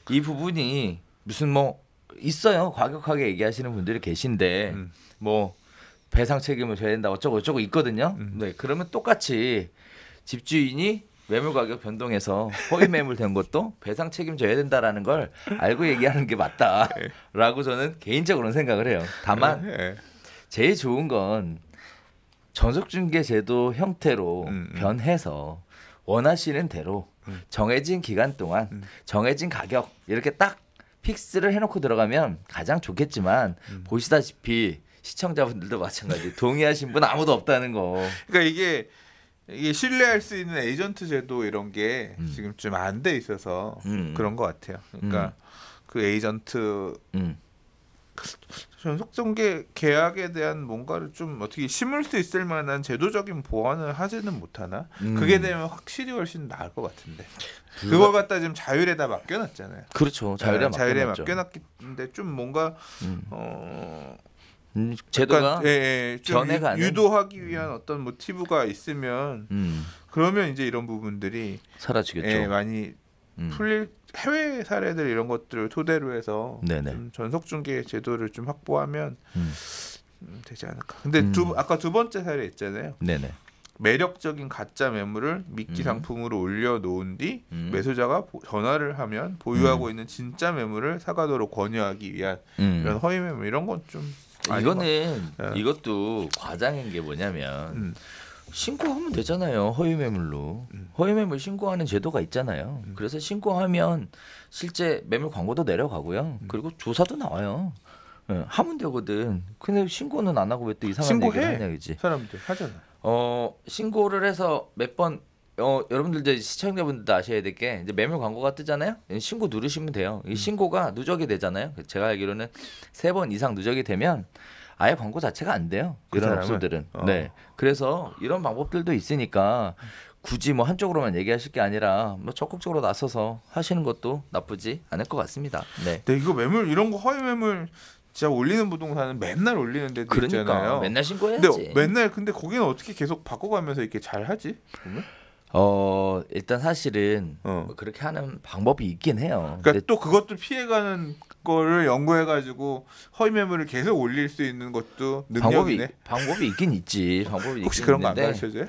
이 부분이 무슨 뭐 있어요. 과격하게 얘기하시는 분들이 계신데 뭐 배상 책임을 져야 된다 어쩌고 저쩌고 있거든요. 네, 그러면 똑같이 집주인이 매물 가격 변동해서 허위 매물 된 것도 배상 책임져야 된다라는 걸 알고 얘기하는 게 맞다라고 저는 개인적으로는 생각을 해요. 다만 제일 좋은 건 전속중개 제도 형태로 변해서 원하시는 대로 정해진 기간 동안 정해진 가격 이렇게 딱 픽스를 해놓고 들어가면 가장 좋겠지만 보시다시피 시청자분들도 마찬가지 동의하신 분 아무도 없다는 거. 그러니까 이게 신뢰할 수 있는 에이전트 제도 이런 게 지금 좀 안 돼 있어서 그런 것 같아요. 그러니까 그 에이전트 전속중개 계약에 대한 뭔가를 좀 어떻게 심을 수 있을 만한 제도적인 보완을 하지는 못하나? 그게 되면 확실히 훨씬 나을 것 같은데. 그걸 갖다 지금 자율에다 맡겨놨잖아요. 그렇죠. 자율에 맡겨놨는데 좀 뭔가 제도가 좀 유도하기 위한 어떤 모티브가 있으면 그러면 이제 이런 부분들이 사라지겠죠. 많이 풀릴 해외 사례들 이런 것들을 토대로 해서 좀 전속중개 제도를 좀 확보하면 되지 않을까. 근데 아까 두 번째 사례 있잖아요. 네네. 매력적인 가짜 매물을 미끼 상품으로 올려놓은 뒤 매수자가 전화를 하면 보유하고 있는 진짜 매물을 사가도록 권유하기 위한 이런 허위 매물 이런 건 좀 이거는 이것도 과장인 게 뭐냐면 신고하면 되잖아요. 허위 매물로. 허위 매물 신고하는 제도가 있잖아요. 그래서 신고하면 실제 매물 광고도 내려가고요. 그리고 조사도 나와요. 하면 되거든. 근데 신고는 안 하고 왜 또 이상한 얘기를 하냐 그지? 사람들 하잖아. 신고를 해서 몇 번 여러분들 이제 시청자분들도 아셔야 될 게 이제 매물 광고가 뜨잖아요. 신고 누르시면 돼요. 이 신고가 누적이 되잖아요. 제가 알기로는 3번 이상 누적이 되면 아예 광고 자체가 안 돼요. 이런 업소들은. 네. 그래서 이런 방법들도 있으니까 굳이 뭐 한쪽으로만 얘기하실 게 아니라 뭐 적극적으로 나서서 하시는 것도 나쁘지 않을 것 같습니다. 네. 네, 이거 매물 이런 거 허위 매물 진짜 올리는 부동산은 맨날 올리는 데도 그러니까, 있잖아요. 맨날 신고해야지. 근데 거기는 어떻게 계속 바꿔가면서 이렇게 잘 하지? 보면? 일단 사실은 뭐 그렇게 하는 방법이 있긴 해요. 그러니까 또 그것도 피해가는 거를 연구해가지고 허위 매물을 계속 올릴 수 있는 것도 능력이네. 방법이 있긴 있지. 혹시 그런 거 안 가르쳐줘요?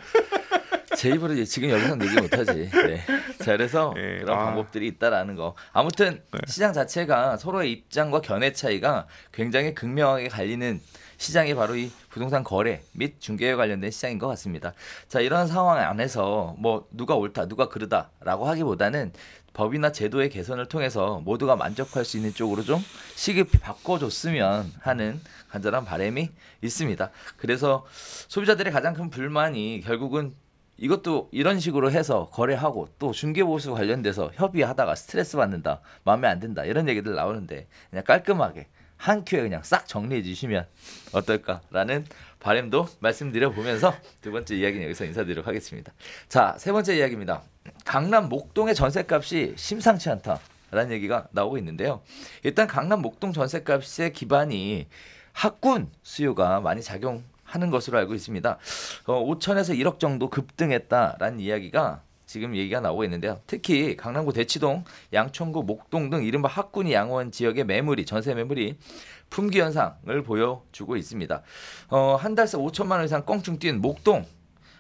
제 입으로 지금 여기서 얘기 못하지. 네. 자, 그래서 그런 방법들이 있다라는 거. 아무튼 시장 자체가 서로의 입장과 견해 차이가 굉장히 극명하게 갈리는 시장이 바로 이 부동산 거래 및 중개에 관련된 시장인 것 같습니다. 자, 이런 상황 안에서 뭐 누가 옳다, 누가 그르다라고 하기보다는 법이나 제도의 개선을 통해서 모두가 만족할 수 있는 쪽으로 좀 시급히 바꿔줬으면 하는 간절한 바람이 있습니다. 그래서 소비자들의 가장 큰 불만이 결국은 이것도 이런 식으로 해서 거래하고 또 중개보수 관련돼서 협의하다가 스트레스 받는다, 마음에 안 든다 이런 얘기들 나오는데 그냥 깔끔하게 한 큐에 그냥 싹 정리해 주시면 어떨까라는 바람도 말씀드려 보면서 두 번째 이야기는 여기서 인사드리도록 하겠습니다. 자, 세 번째 이야기입니다. 강남 목동의 전셋값이 심상치 않다라는 얘기가 나오고 있는데요. 일단 강남 목동 전셋값의 기반이 학군 수요가 많이 작용하는 것으로 알고 있습니다. 5천에서 1억 정도 급등했다라는 이야기가 지금 얘기가 나오고 있는데요. 특히 강남구 대치동, 양천구, 목동 등 이른바 학군이 양원 지역의 매물이 전세 매물이 품귀 현상을 보여주고 있습니다. 한 달새 5천만 원 이상 껑충 뛴 목동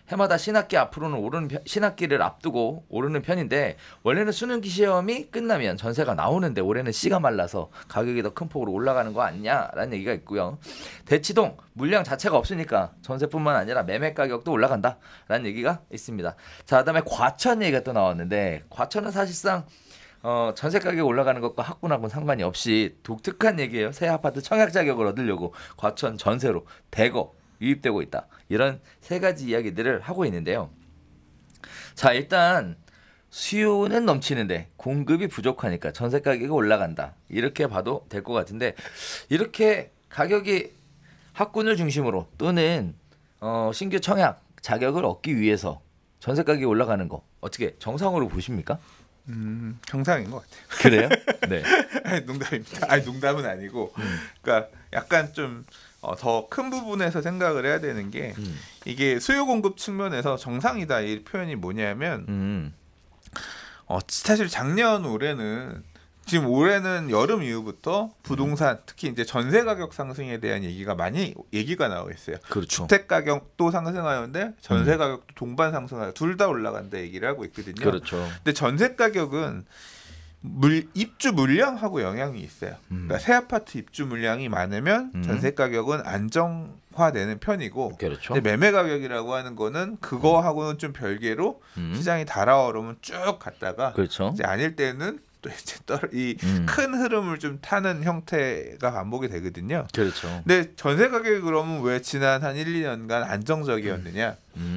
해마다 신학기 앞으로는 신학기를 앞두고 오르는 편인데 원래는 수능기 시험이 끝나면 전세가 나오는데 올해는 씨가 말라서 가격이 더 큰 폭으로 올라가는 거 아니냐라는 얘기가 있고요. 대치동 물량 자체가 없으니까 전세뿐만 아니라 매매 가격도 올라간다라는 얘기가 있습니다. 자, 그다음에 과천 얘기가 또 나왔는데 과천은 사실상 전세 가격이 올라가는 것과 학군하고는 상관이 없이 독특한 얘기예요. 새 아파트 청약 자격을 얻으려고 과천 전세로 대거 유입되고 있다. 이런 세 가지 이야기들을 하고 있는데요. 자, 일단 수요는 넘치는데 공급이 부족하니까 전세 가격이 올라간다. 이렇게 봐도 될 것 같은데 이렇게 가격이 학군을 중심으로 또는 신규 청약 자격을 얻기 위해서 전세 가격이 올라가는 거 어떻게 정상으로 보십니까? 정상인 것 같아요. 그래요? 네. 아니, 농담입니다. 아니, 농담은 아니고, 그러니까 약간 좀 더 큰 부분에서 생각을 해야 되는 게 이게 수요 공급 측면에서 정상이다 이 표현이 뭐냐면 사실 작년 올해는 지금 올해는 여름 이후부터 부동산 특히 이제 전세 가격 상승에 대한 얘기가 나오고 있어요. 그렇죠. 주택 가격도 상승하는데 전세 가격도 동반 상승하여 둘 다 올라간다 얘기를 하고 있거든요. 그렇죠. 근데 전세 가격은 입주 물량하고 영향이 있어요. 그러니까 새 아파트 입주 물량이 많으면 전세 가격은 안정화되는 편이고, 그렇죠. 근데 매매 가격이라고 하는 거는 그거하고는 좀 별개로 시장이 달아오르면 쭉 갔다가 그렇죠. 이제 아닐 때는 또 이제 이 큰 흐름을 좀 타는 형태가 반복이 되거든요. 그렇죠. 근데 전세 가격이 그러면 왜 지난 한 1, 2년간 안정적이었느냐?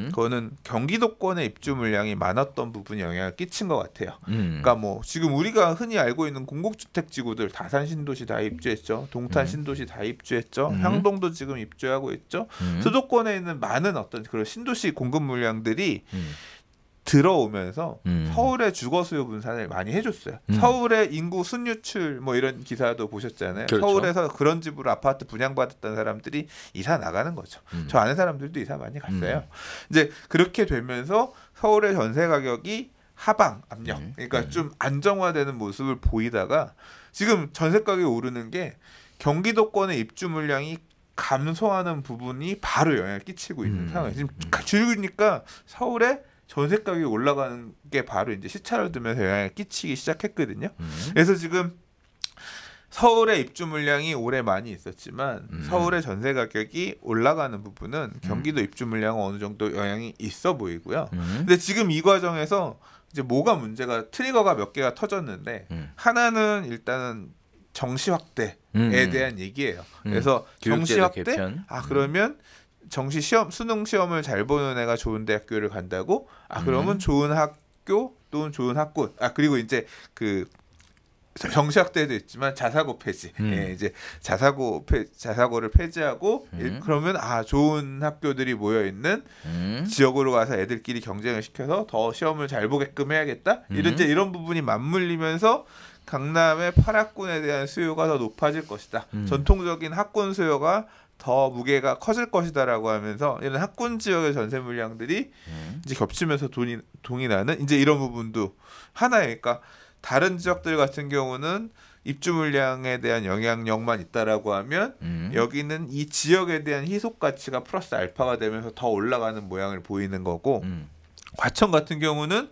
그거는 경기도권의 입주 물량이 많았던 부분이 영향을 끼친 것 같아요. 그러니까 뭐 지금 우리가 흔히 알고 있는 공공주택 지구들 다산 신도시 다 입주했죠. 동탄 신도시 다 입주했죠. 향동도 지금 입주하고 있죠. 수도권에 있는 많은 어떤 그런 신도시 공급 물량들이 들어오면서 서울의 주거 수요 분산을 많이 해줬어요. 서울의 인구 순유출 뭐 이런 기사도 보셨잖아요. 그렇죠. 서울에서 그런 집으로 아파트 분양받았던 사람들이 이사 나가는 거죠. 저 아는 사람들도 이사 많이 갔어요. 이제 그렇게 되면서 서울의 전세 가격이 하방 압력, 그러니까 좀 안정화되는 모습을 보이다가 지금 전세 가격이 오르는 게 경기도권의 입주 물량이 감소하는 부분이 바로 영향을 끼치고 있는 상황이에요. 지금 줄으니까 서울에 전세 가격이 올라가는 게 바로 이제 시차를 두면서 영향을 끼치기 시작했거든요. 그래서 지금 서울의 입주 물량이 올해 많이 있었지만 서울의 전세 가격이 올라가는 부분은 경기도 입주 물량은 어느 정도 영향이 있어 보이고요. 근데 지금 이 과정에서 이제 뭐가 문제가 트리거가 몇 개가 터졌는데 하나는 일단은 정시 확대에 대한 얘기예요. 그래서 정시 확대 그러면 정시 시험 수능 시험을 잘 보는 애가 좋은 대학교를 간다고 그러면 좋은 학교 또는 좋은 학군 그리고 이제 그 정시 확대도 있지만 자사고 폐지 이제 자사고를 폐지하고 그러면 좋은 학교들이 모여 있는 지역으로 가서 애들끼리 경쟁을 시켜서 더 시험을 잘 보게끔 해야겠다 이런 부분이 맞물리면서 강남의 8학군에 대한 수요가 더 높아질 것이다. 전통적인 학군 수요가 더 무게가 커질 것이다라고 하면서 이런 학군 지역의 전세 물량들이 이제 겹치면서 동이 나는 이제 이런 부분도 하나의 그러니까 다른 지역들 같은 경우는 입주 물량에 대한 영향력만 있다라고 하면 여기는 이 지역에 대한 희소 가치가 플러스 알파가 되면서 더 올라가는 모양을 보이는 거고 과천 같은 경우는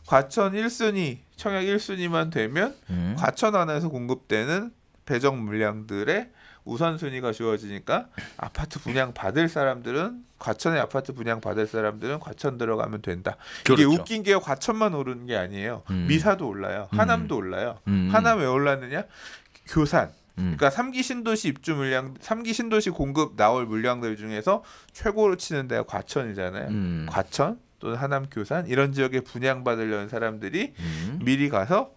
과천 1순위 청약 1순위만 되면 과천 안에서 공급되는 배정 물량들의 우선순위가 주어지니까 아파트 분양 받을 사람들은 과천에 아파트 분양 받을 사람들은 과천 들어가면 된다. 그렇죠. 이게 웃긴 게 과천만 오르는 게 아니에요. 미사도 올라요. 하남도 올라요. 하남 왜 올랐느냐? 교산. 그러니까 3기 신도시 입주 물량, 3기 신도시 공급 나올 물량들 중에서 최고로 치는 데가 과천이잖아요. 과천 또는 하남 교산 이런 지역에 분양받으려는 사람들이 미리 가서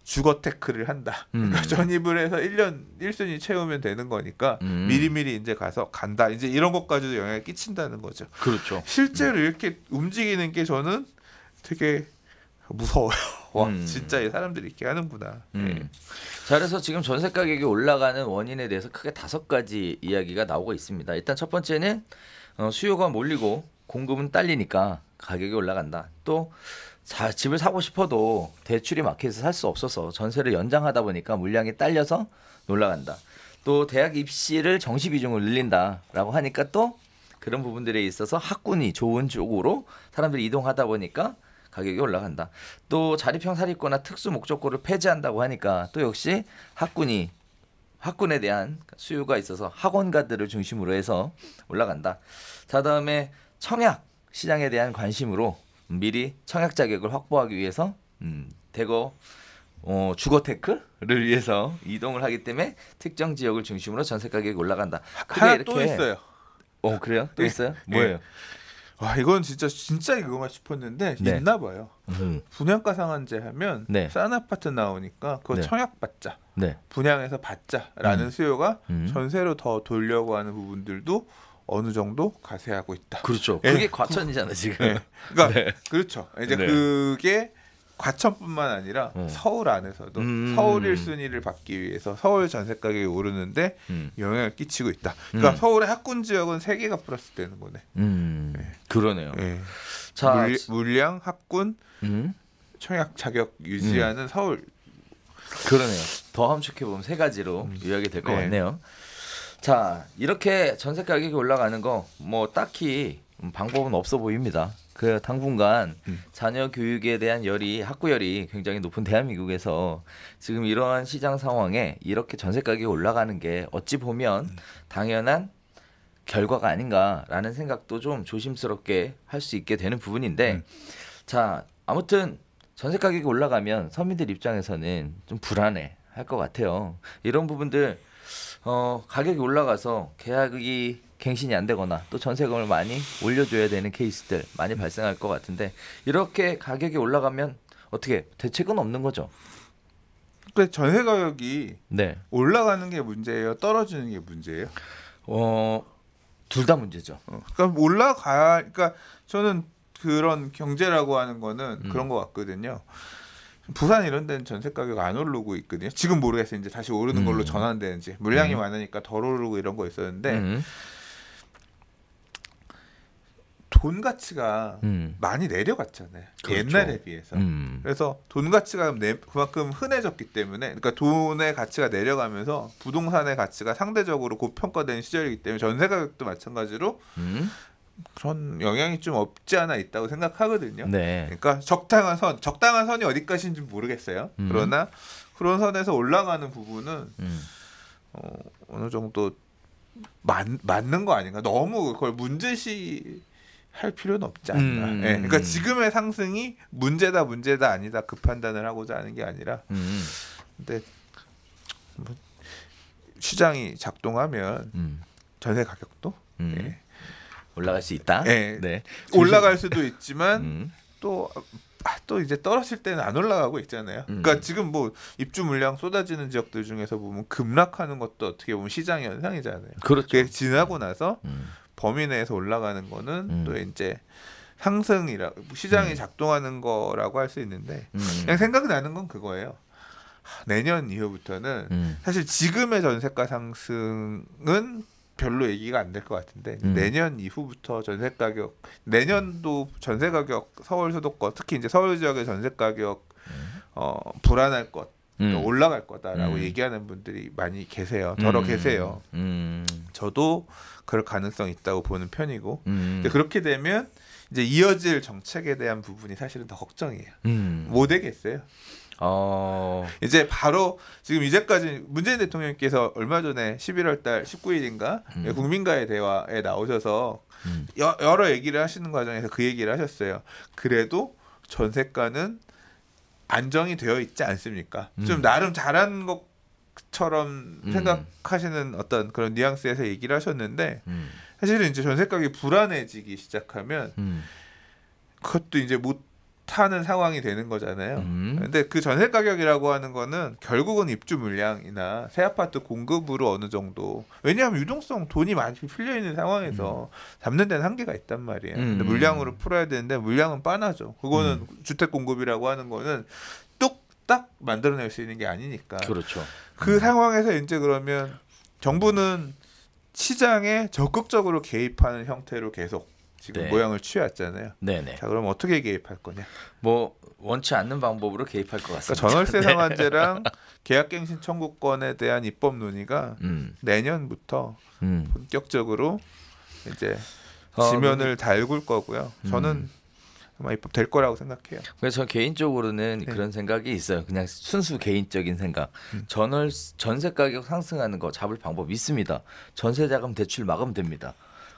주거테크를 한다. 그러니까 전입을 해서 1년 1순위 채우면 되는 거니까 미리미리 이제 가서 간다. 이제 이런 것까지도 영향을 끼친다는 거죠. 그렇죠. 실제로 이렇게 움직이는 게 저는 되게 무서워요. 와, 진짜 이 사람들이 이렇게 하는구나. 자, 그래서 지금 전세 가격이 올라가는 원인에 대해서 크게 5가지 이야기가 나오고 있습니다. 일단 첫 번째는 수요가 몰리고 공급은 딸리니까 가격이 올라간다. 또 집을 사고 싶어도 대출이 막혀서 살 수 없어서 전세를 연장하다 보니까 물량이 딸려서 올라간다. 또 대학 입시를 정시 비중을 늘린다라고 하니까 또 그런 부분들에 있어서 학군이 좋은 쪽으로 사람들이 이동하다 보니까 가격이 올라간다. 또 자립형 사립고나 특수 목적고를 폐지한다고 하니까 또 역시 학군에 대한 수요가 있어서 학원가들을 중심으로 해서 올라간다. 자, 다음에 청약 시장에 대한 관심으로 미리 청약 자격을 확보하기 위해서 대거 주거테크를 위해서 이동을 하기 때문에 특정 지역을 중심으로 전세 가격이 올라간다. 하나 또 있어요. 그래요? 또 있어요? 뭐예요? 와, 이건 진짜 이거만 싶었는데 있나 봐요. 분양가 상한제 하면 싼 아파트 나오니까 그거 청약 받자. 분양해서 받자라는 수요가 전세로 더 돌려고 하는 부분들도 어느 정도 가세하고 있다. 그렇죠. 그게 과천이잖아 지금. 그러니까 그렇죠. 이제 그게 과천뿐만 아니라 서울 안에서도 서울 1순위를 받기 위해서 서울 전세 가격이 오르는데 영향을 끼치고 있다. 그러니까 서울의 학군 지역은 3개가 플러스 되는 거네. 그러네요. 자, 물량, 학군, 청약 자격 유지하는 서울. 그러네요. 더 함축해 보면 3가지로 요약이 될 것 같네요. 자, 이렇게 전세 가격이 올라가는 거 뭐 딱히 방법은 없어 보입니다. 그 당분간 자녀 교육에 대한 학구열이 굉장히 높은 대한민국에서 지금 이러한 시장 상황에 이렇게 전세 가격이 올라가는 게 어찌 보면 당연한 결과가 아닌가라는 생각도 좀 조심스럽게 할 수 있게 되는 부분인데 자, 아무튼 전세 가격이 올라가면 서민들 입장에서는 좀 불안해 할 것 같아요. 이런 부분들 가격이 올라가서 계약이 갱신이 안 되거나 또 전세금을 많이 올려줘야 되는 케이스들 많이 발생할 것 같은데 이렇게 가격이 올라가면 어떻게 대책은 없는 거죠? 그러니까 전세 가격이 올라가는 게 문제예요? 떨어지는 게 문제예요? 둘 다 문제죠. 그러니까 그러니까 저는 그런 경제라고 하는 거는 그런 것 같거든요. 부산 이런 데는 전세 가격 안 오르고 있거든요. 지금 모르겠어요. 이제 다시 오르는 걸로 전환되는지. 물량이 많으니까 덜 오르고 이런 거 있었는데 돈 가치가 많이 내려갔잖아요. 그렇죠. 옛날에 비해서. 그래서 돈 가치가 그만큼 흔해졌기 때문에 그러니까 돈의 가치가 내려가면서 부동산의 가치가 상대적으로 고평가된 시절이기 때문에 전세 가격도 마찬가지로 그런 영향이 좀 없지 않아 있다고 생각하거든요. 그러니까 적당한 선이 어디까지인지 모르겠어요. 그러나 그런 선에서 올라가는 부분은 어느 정도 맞는 거 아닌가. 너무 그걸 문제시 할 필요는 없지 않나. 네. 그러니까 지금의 상승이 문제다 아니다 그 판단을 하고자 하는 게 아니라 근데 뭐 시장이 작동하면 전세 가격도 네. 올라갈 수 있다. 네. 네. 올라갈 수도 있지만 또 이제 떨어질 때는 안 올라가고 있잖아요. 그러니까 지금 뭐 입주 물량 쏟아지는 지역들 중에서 보면 급락하는 것도 어떻게 보면 시장 현상이잖아요. 그렇죠. 그게 지나고 나서 범위 내에서 올라가는 거는 또 이제 상승이라 시장이 작동하는 거라고 할 수 있는데 그냥 생각나는 건 그거예요. 내년 이후부터는 사실 지금의 전세가 상승은 별로 얘기가 안 될 것 같은데 내년 이후부터 전세 가격 내년도 전세 가격 서울 수도권 특히 이제 서울 지역의 전세 가격 불안할 것 올라갈 거다라고 얘기하는 분들이 많이 계세요. 더러 계세요. 저도 그럴 가능성이 있다고 보는 편이고 근데 그렇게 되면 이제 이어질 정책에 대한 부분이 사실은 더 걱정이에요. 못 되겠어요. 이제 바로 지금 이제까지 문재인 대통령께서 얼마 전에 11월 달 19일인가 국민과의 대화에 나오셔서 여러 얘기를 하시는 과정에서 그 얘기를 하셨어요. 그래도 전세가는 안정이 되어 있지 않습니까? 좀 나름 잘한 것처럼 생각하시는 어떤 그런 뉘앙스에서 얘기를 하셨는데 사실은 이제 전세 가격이 불안해지기 시작하면 그것도 이제 못 타는 상황이 되는 거잖아요. 근데 그 전세 가격이라고 하는 거는 결국은 입주 물량이나 새 아파트 공급으로 어느 정도 왜냐하면 유동성 돈이 많이 풀려 있는 상황에서 잡는 데는 한계가 있단 말이에요. 근데 물량으로 풀어야 되는데 물량은 빤하죠. 그거는 주택 공급이라고 하는 거는 뚝딱 만들어낼 수 있는 게 아니니까. 그렇죠. 그 상황에서 이제 그러면 정부는 시장에 적극적으로 개입하는 형태로 계속 지금 모양을 취해왔잖아요. 네네. 자, 그럼 어떻게 개입할 거냐? 뭐 원치 않는 방법으로 개입할 것 같습니다. 그러니까 전월세 상한제랑 계약갱신 청구권에 대한 입법 논의가 내년부터 본격적으로 이제 지면을 달굴 거고요. 저는 아마 입법될 거라고 생각해요. 그래서 저 개인적으로는 그런 생각이 있어요. 그냥 순수 개인적인 생각. 전세 가격 상승하는 거 잡을 방법 있습니다. 전세 자금 대출 막으면 됩니다.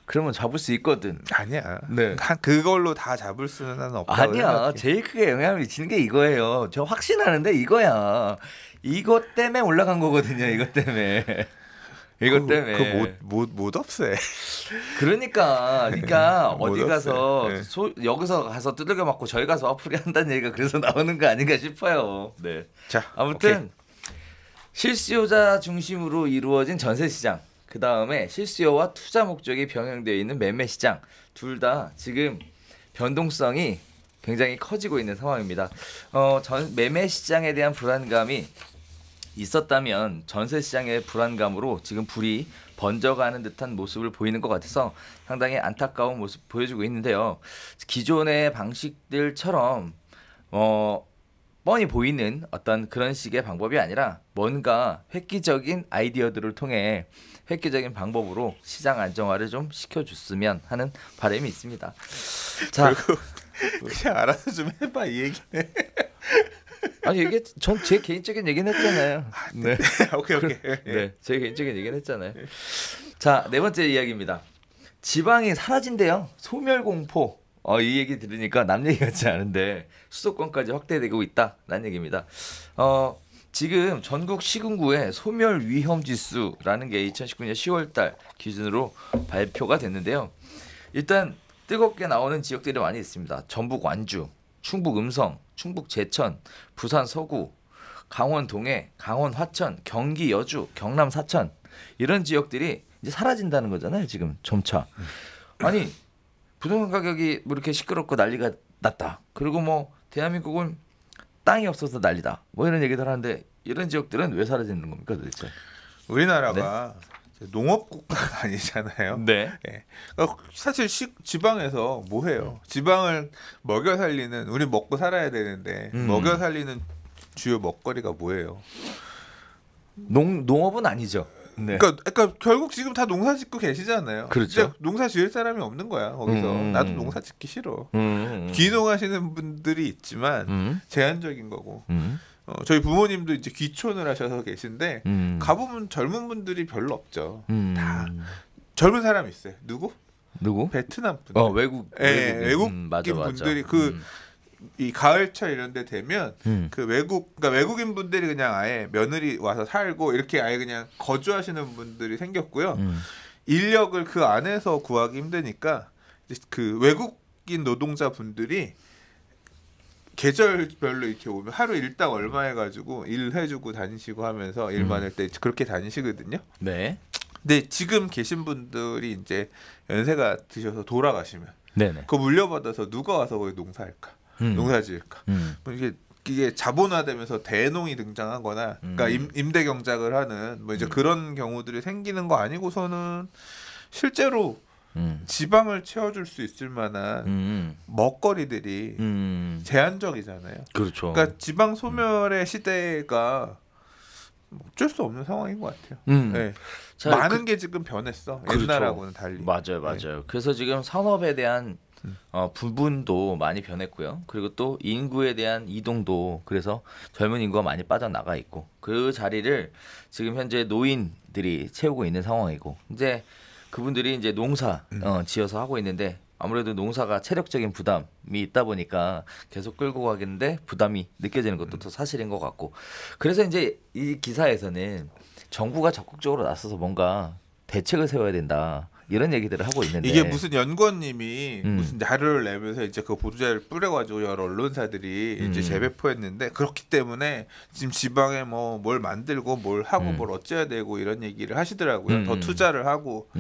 그러면 잡을 수 있거든. 아니야. 네. 그걸로 다 잡을 수는 없다고 아니야. 생각해. 제일 크게 영향을 미치는 게 이거예요. 저 확신하는데 이거야. 이것 때문에 올라간 거거든요. 이것 때문에. 이것 때문에. 못 없애. 그러니까 어디 가서 여기서 가서 두들겨 맞고 저희 가서 화풀이 한다는 얘기가 그래서 나오는 거 아닌가 싶어요. 네. 자, 아무튼 오케이. 실수요자 중심으로 이루어진 전세 시장. 그 다음에 실수요와 투자 목적이 병행되어 있는 매매 시장 둘 다 지금 변동성이 굉장히 커지고 있는 상황입니다. 매매 시장에 대한 불안감이 있었다면 전세 시장의 불안감으로 지금 불이 번져가는 듯한 모습을 보이는 것 같아서 상당히 안타까운 모습 보여주고 있는데요. 기존의 방식들처럼 뻔히 보이는 어떤 그런 식의 방법이 아니라 뭔가 획기적인 아이디어들을 통해 획기적인 방법으로 시장 안정화를 좀 시켜줬으면 하는 바람이 있습니다. 자, 그냥 알아서 좀 해봐 이 얘기네. 아니 이게 전 제 개인적인 얘기는 했잖아요. 네, 오케이. 네, 제 개인적인 얘기는 했잖아요. 자, 네 번째 이야기입니다. 지방이 사라진대요. 소멸공포. 이 얘기 들으니까 남 얘기 같지 않은데 수도권까지 확대되고 있다라는 얘기입니다. 지금 전국 시군구의 소멸 위험 지수라는 게 2019년 10월달 기준으로 발표가 됐는데요. 일단 뜨겁게 나오는 지역들이 많이 있습니다. 전북 완주, 충북 음성, 충북 제천, 부산 서구, 강원 동해, 강원 화천, 경기 여주, 경남 사천 이런 지역들이 이제 사라진다는 거잖아요. 지금 점차. 아니 부동산 가격이 뭐 이렇게 시끄럽고 난리가 났다. 그리고 뭐 대한민국은 땅이 없어서 난리다. 뭐 이런 얘기들 하는데 이런 지역들은 왜 사라지는 겁니까 도대체? 우리나라가 농업 국가가 아니잖아요. 네. 네. 사실 지방에서 뭐 해요? 지방을 먹여 살리는 우리 먹고 살아야 되는데 먹여 살리는 주요 먹거리가 뭐예요? 농업은 아니죠. 네. 그러니까 결국 지금 다 농사 짓고 계시잖아요. 그렇죠. 농사 지을 사람이 없는 거야 거기서. 나도 농사 짓기 싫어. 귀농하시는 분들이 있지만 제한적인 거고. 저희 부모님도 이제 귀촌을 하셔서 계신데 가보면 젊은 분들이 별로 없죠. 다 젊은 사람이 있어요. 누구? 베트남 분들. 외국인 맞아. 분들이 이 가을철 이런 데 되면 그러니까 외국인 분들이 그냥 아예 며느리 와서 살고 이렇게 아예 그냥 거주하시는 분들이 생겼고요. 인력을 그 안에서 구하기 힘드니까 그 외국인 노동자 분들이 계절별로 이렇게 오면 하루 일당 얼마 해가지고 일해주고 다니시고 하면서 일 많을 때 그렇게 다니시거든요. 네. 근데 지금 계신 분들이 이제 연세가 드셔서 돌아가시면 네네. 그거 물려받아서 누가 와서 거기 농사할까? 농사지을까? 뭐 이게 자본화되면서 대농이 등장하거나, 그러니까 임대 경작을 하는 뭐 이제 그런 경우들이 생기는 거 아니고서는 실제로 지방을 채워줄 수 있을 만한 먹거리들이 제한적이잖아요. 그렇죠. 그러니까 지방 소멸의 시대가 어쩔 수 없는 상황인 것 같아요. 네. 많은 게 지금 변했어. 그렇죠. 옛날하고는 달리. 맞아요. 네. 그래서 지금 산업에 대한 부분도 많이 변했고요. 그리고 또 인구에 대한 이동도 그래서 젊은 인구가 많이 빠져나가 있고 그 자리를 지금 현재 노인들이 채우고 있는 상황이고 이제 그분들이 이제 농사 지어서 하고 있는데 아무래도 농사가 체력적인 부담이 있다 보니까 계속 끌고 가겠는데 부담이 느껴지는 것도 또 사실인 것 같고 그래서 이제 이 기사에서는 정부가 적극적으로 나서서 뭔가 대책을 세워야 된다. 이런 얘기들을 하고 있는데 이게 무슨 연구원님이 무슨 자료를 내면서 이제 그 보도자료를 뿌려가지고 여러 언론사들이 이제 재배포했는데 그렇기 때문에 지금 지방에 뭐 뭘 만들고 뭘 하고 뭘 어째야 되고 이런 얘기를 하시더라고요. 더 투자를 하고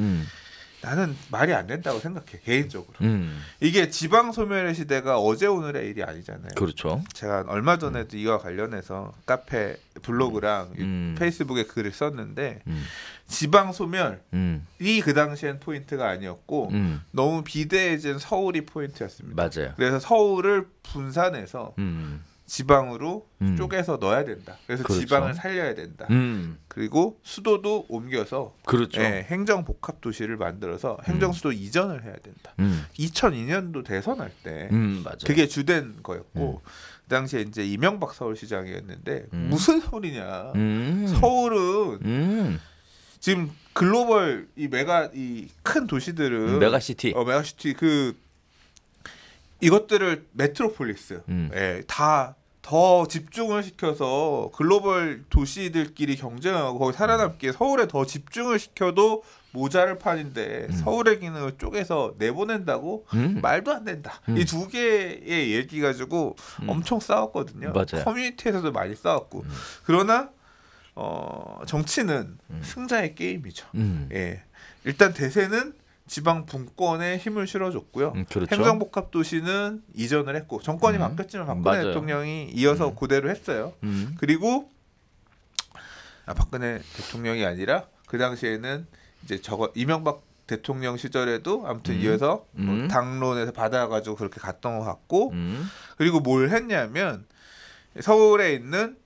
나는 말이 안 된다고 생각해 개인적으로. 이게 지방 소멸의 시대가 어제 오늘의 일이 아니잖아요. 그렇죠. 제가 얼마 전에도 이와 관련해서 카페 블로그랑 페이스북에 글을 썼는데 지방 소멸이 그 당시엔 포인트가 아니었고 너무 비대해진 서울이 포인트였습니다. 맞아요. 그래서 서울을 분산해서 지방으로 쪼개서 넣어야 된다. 그래서 그렇죠. 지방을 살려야 된다. 그리고 수도도 옮겨서 그렇죠. 행정 복합 도시를 만들어서 행정 수도 이전을 해야 된다. 2002년도 대선할 때 맞아요. 그게 주된 거였고 그 당시에 이제 이명박 서울시장이었는데 무슨 소리냐? 서울은 지금 글로벌 이 큰 도시들은 메가시티 이것들을 메트로폴리스 다 더 집중을 시켜서 글로벌 도시들끼리 경쟁하고 거기 살아남기에 서울에 더 집중을 시켜도 모자랄 판인데 서울의 기능을 쪼개서 내보낸다고 말도 안 된다. 이 두 개의 얘기 가지고 엄청 싸웠거든요. 맞아요. 커뮤니티에서도 많이 싸웠고 그러나 정치는 승자의 게임이죠. 일단 대세는 지방 분권에 힘을 실어줬고요. 그렇죠. 행정복합도시는 이전을 했고 정권이 바뀌었지만 박근혜 맞아요. 대통령이 이어서 그대로 했어요. 그리고 박근혜 대통령이 아니라 그 당시에는 이제 이명박 대통령 시절에도 아무튼 이어서 뭐 당론에서 받아가지고 그렇게 갔던 것 같고 그리고 뭘 했냐면 서울에 있는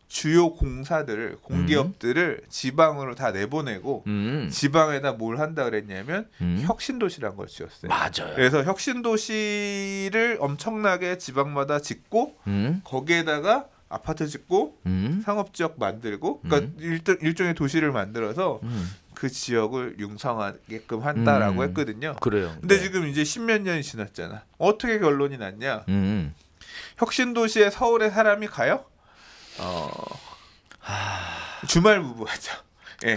주요 공사들을 공기업들을 지방으로 다 내보내고 지방에다 뭘 한다 그랬냐면 혁신도시란 걸 지었어요. 맞아요. 그래서 혁신도시를 엄청나게 지방마다 짓고 거기에다가 아파트 짓고 상업지역 만들고 그러니까 일종의 도시를 만들어서 그 지역을 융성하게끔 한다라고 했거든요. 그래요. 근데 지금 이제 10몇 년이 지났잖아. 어떻게 결론이 났냐? 혁신도시에 서울에 사람이 가요? 주말 부부하죠.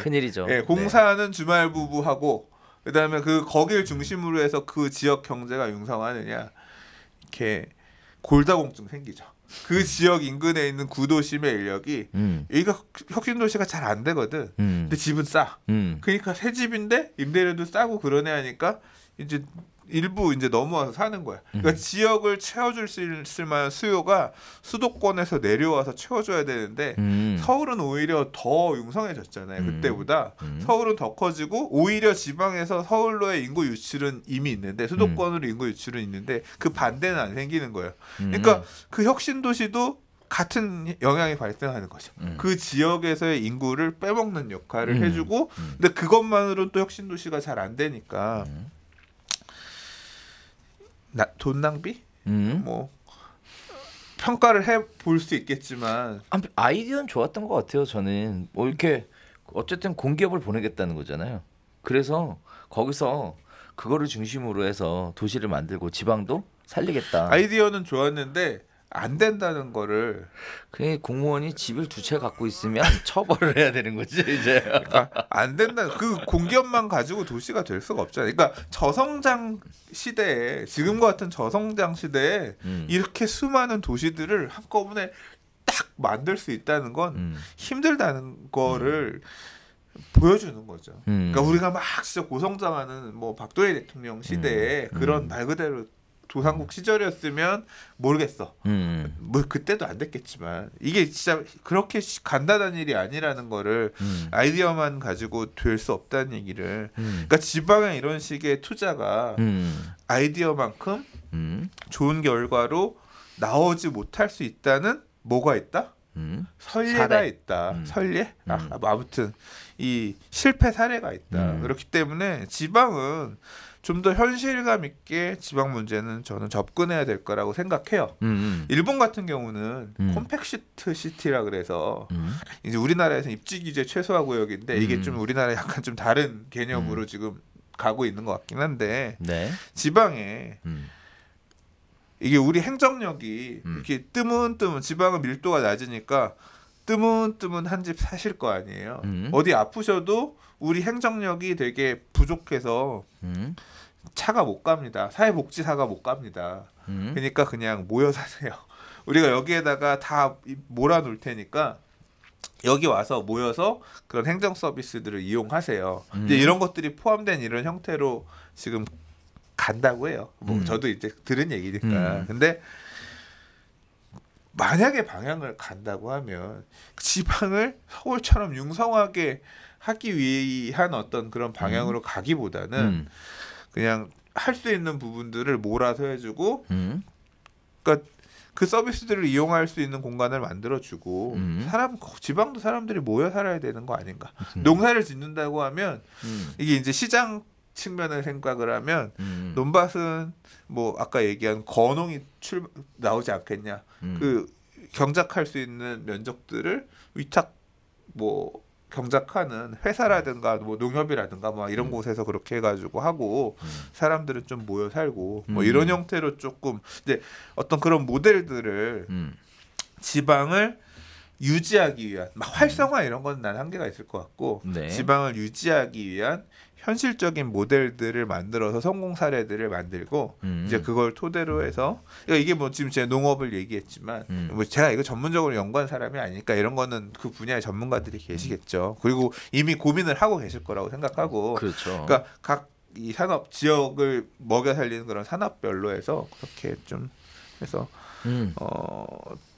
큰일이죠. 공사는 주말 부부하고 그다음에 거기를 중심으로 해서 그 지역 경제가 융성하느냐 이렇게 골다공증 생기죠. 그 지역 인근에 있는 구도심의 인력이 여기가 혁신도시가 잘 안 되거든. 근데 집은 싸. 그러니까 새 집인데 임대료도 싸고 그러네 하니까 이제 일부 이제 넘어와서 사는 거야. 그러니까 지역을 채워줄 수 있을 만한 수요가 수도권에서 내려와서 채워줘야 되는데 서울은 오히려 더 융성해졌잖아요. 그때보다 서울은 더 커지고 오히려 지방에서 서울로의 인구 유출은 이미 있는데 수도권으로 인구 유출은 있는데 그 반대는 안 생기는 거예요. 그러니까 그 혁신 도시도 같은 영향이 발생하는 거죠. 그 지역에서의 인구를 빼먹는 역할을 해주고 근데 그것만으로는 또 혁신 도시가 잘 안 되니까 돈 낭비? 뭐 평가를 해볼 수 있겠지만 아이디어는 좋았던 것 같아요. 저는 뭐 이렇게 어쨌든 공기업을 보내겠다는 거잖아요. 그래서 거기서 그거를 중심으로 해서 도시를 만들고 지방도 살리겠다. 아이디어는 좋았는데 안 된다는 거를 그 공무원이 집을 2채 갖고 있으면 처벌을 해야 되는 거지 이제. 그러니까 안 된다. 그 공기업만 가지고 도시가 될 수가 없잖아요. 그러니까 저성장 시대에 지금과 같은 저성장 시대에 이렇게 수많은 도시들을 한꺼번에 딱 만들 수 있다는 건 힘들다는 거를 보여주는 거죠. 그러니까 우리가 막 진짜 고성장하는 뭐 박도래 대통령 시대에 그런 말 그대로 도상국 시절이었으면 모르겠어. 뭐 그때도 안 됐겠지만 이게 진짜 그렇게 간단한 일이 아니라는 거를 아이디어만 가지고 될 수 없다는 얘기를. 그러니까 지방에 이런 식의 투자가 아이디어만큼 좋은 결과로 나오지 못할 수 있다는 뭐가 있다? 선례가 사례. 있다. 선례? 아무튼 이 실패 사례가 있다. 그렇기 때문에 지방은 좀 더 현실감 있게 지방 문제는 저는 접근해야 될 거라고 생각해요. 일본 같은 경우는 콤팩시트 시티라 그래서 이제 우리나라에서 입지 규제 최소화 구역인데 이게 좀 우리나라 약간 좀 다른 개념으로 지금 가고 있는 것 같긴 한데 네. 지방에 이게 우리 행정력이 이렇게 뜨문뜨문 지방은 밀도가 낮으니까 뜨문뜨문 한 집 사실 거 아니에요. 어디 아프셔도 우리 행정력이 되게 부족해서 차가 못 갑니다. 사회복지사가 못 갑니다. 그러니까 그냥 모여 사세요. 우리가 여기에다가 다 몰아놓을 테니까 여기 와서 모여서 그런 행정 서비스들을 이용하세요. 이제 이런 것들이 포함된 이런 형태로 지금 간다고 해요. 뭐 저도 이제 들은 얘기니까. 근데 만약에 방향을 간다고 하면 지방을 서울처럼 융성하게 하기 위한 어떤 그런 방향으로 가기보다는 그냥 할 수 있는 부분들을 몰아서 해주고 그러니까 그 서비스들을 이용할 수 있는 공간을 만들어주고 지방도 사람들이 모여 살아야 되는 거 아닌가. 농사를 짓는다고 하면 이게 이제 시장 측면을 생각을 하면 논밭은 뭐 아까 얘기한 거농이 나오지 않겠냐. 그 경작할 수 있는 면적들을 위탁 뭐 경작하는 회사라든가 뭐 농협이라든가 뭐 이런 곳에서 그렇게 해가지고 하고 사람들은 좀 모여 살고 뭐 이런 형태로 조금 이제 어떤 그런 모델들을 지방을 유지하기 위한 막 활성화 이런 건 난 한계가 있을 것 같고 네. 지방을 유지하기 위한 현실적인 모델들을 만들어서 성공 사례들을 만들고 이제 그걸 토대로 해서 이게 뭐 지금 제가 농업을 얘기했지만 뭐 제가 이거 전문적으로 연구한 사람이 아니니까 이런 거는 그 분야의 전문가들이 계시겠죠. 그리고 이미 고민을 하고 계실 거라고 생각하고 그렇죠. 그러니까 각 이 산업 지역을 먹여 살리는 그런 산업별로 해서 그렇게 좀 해서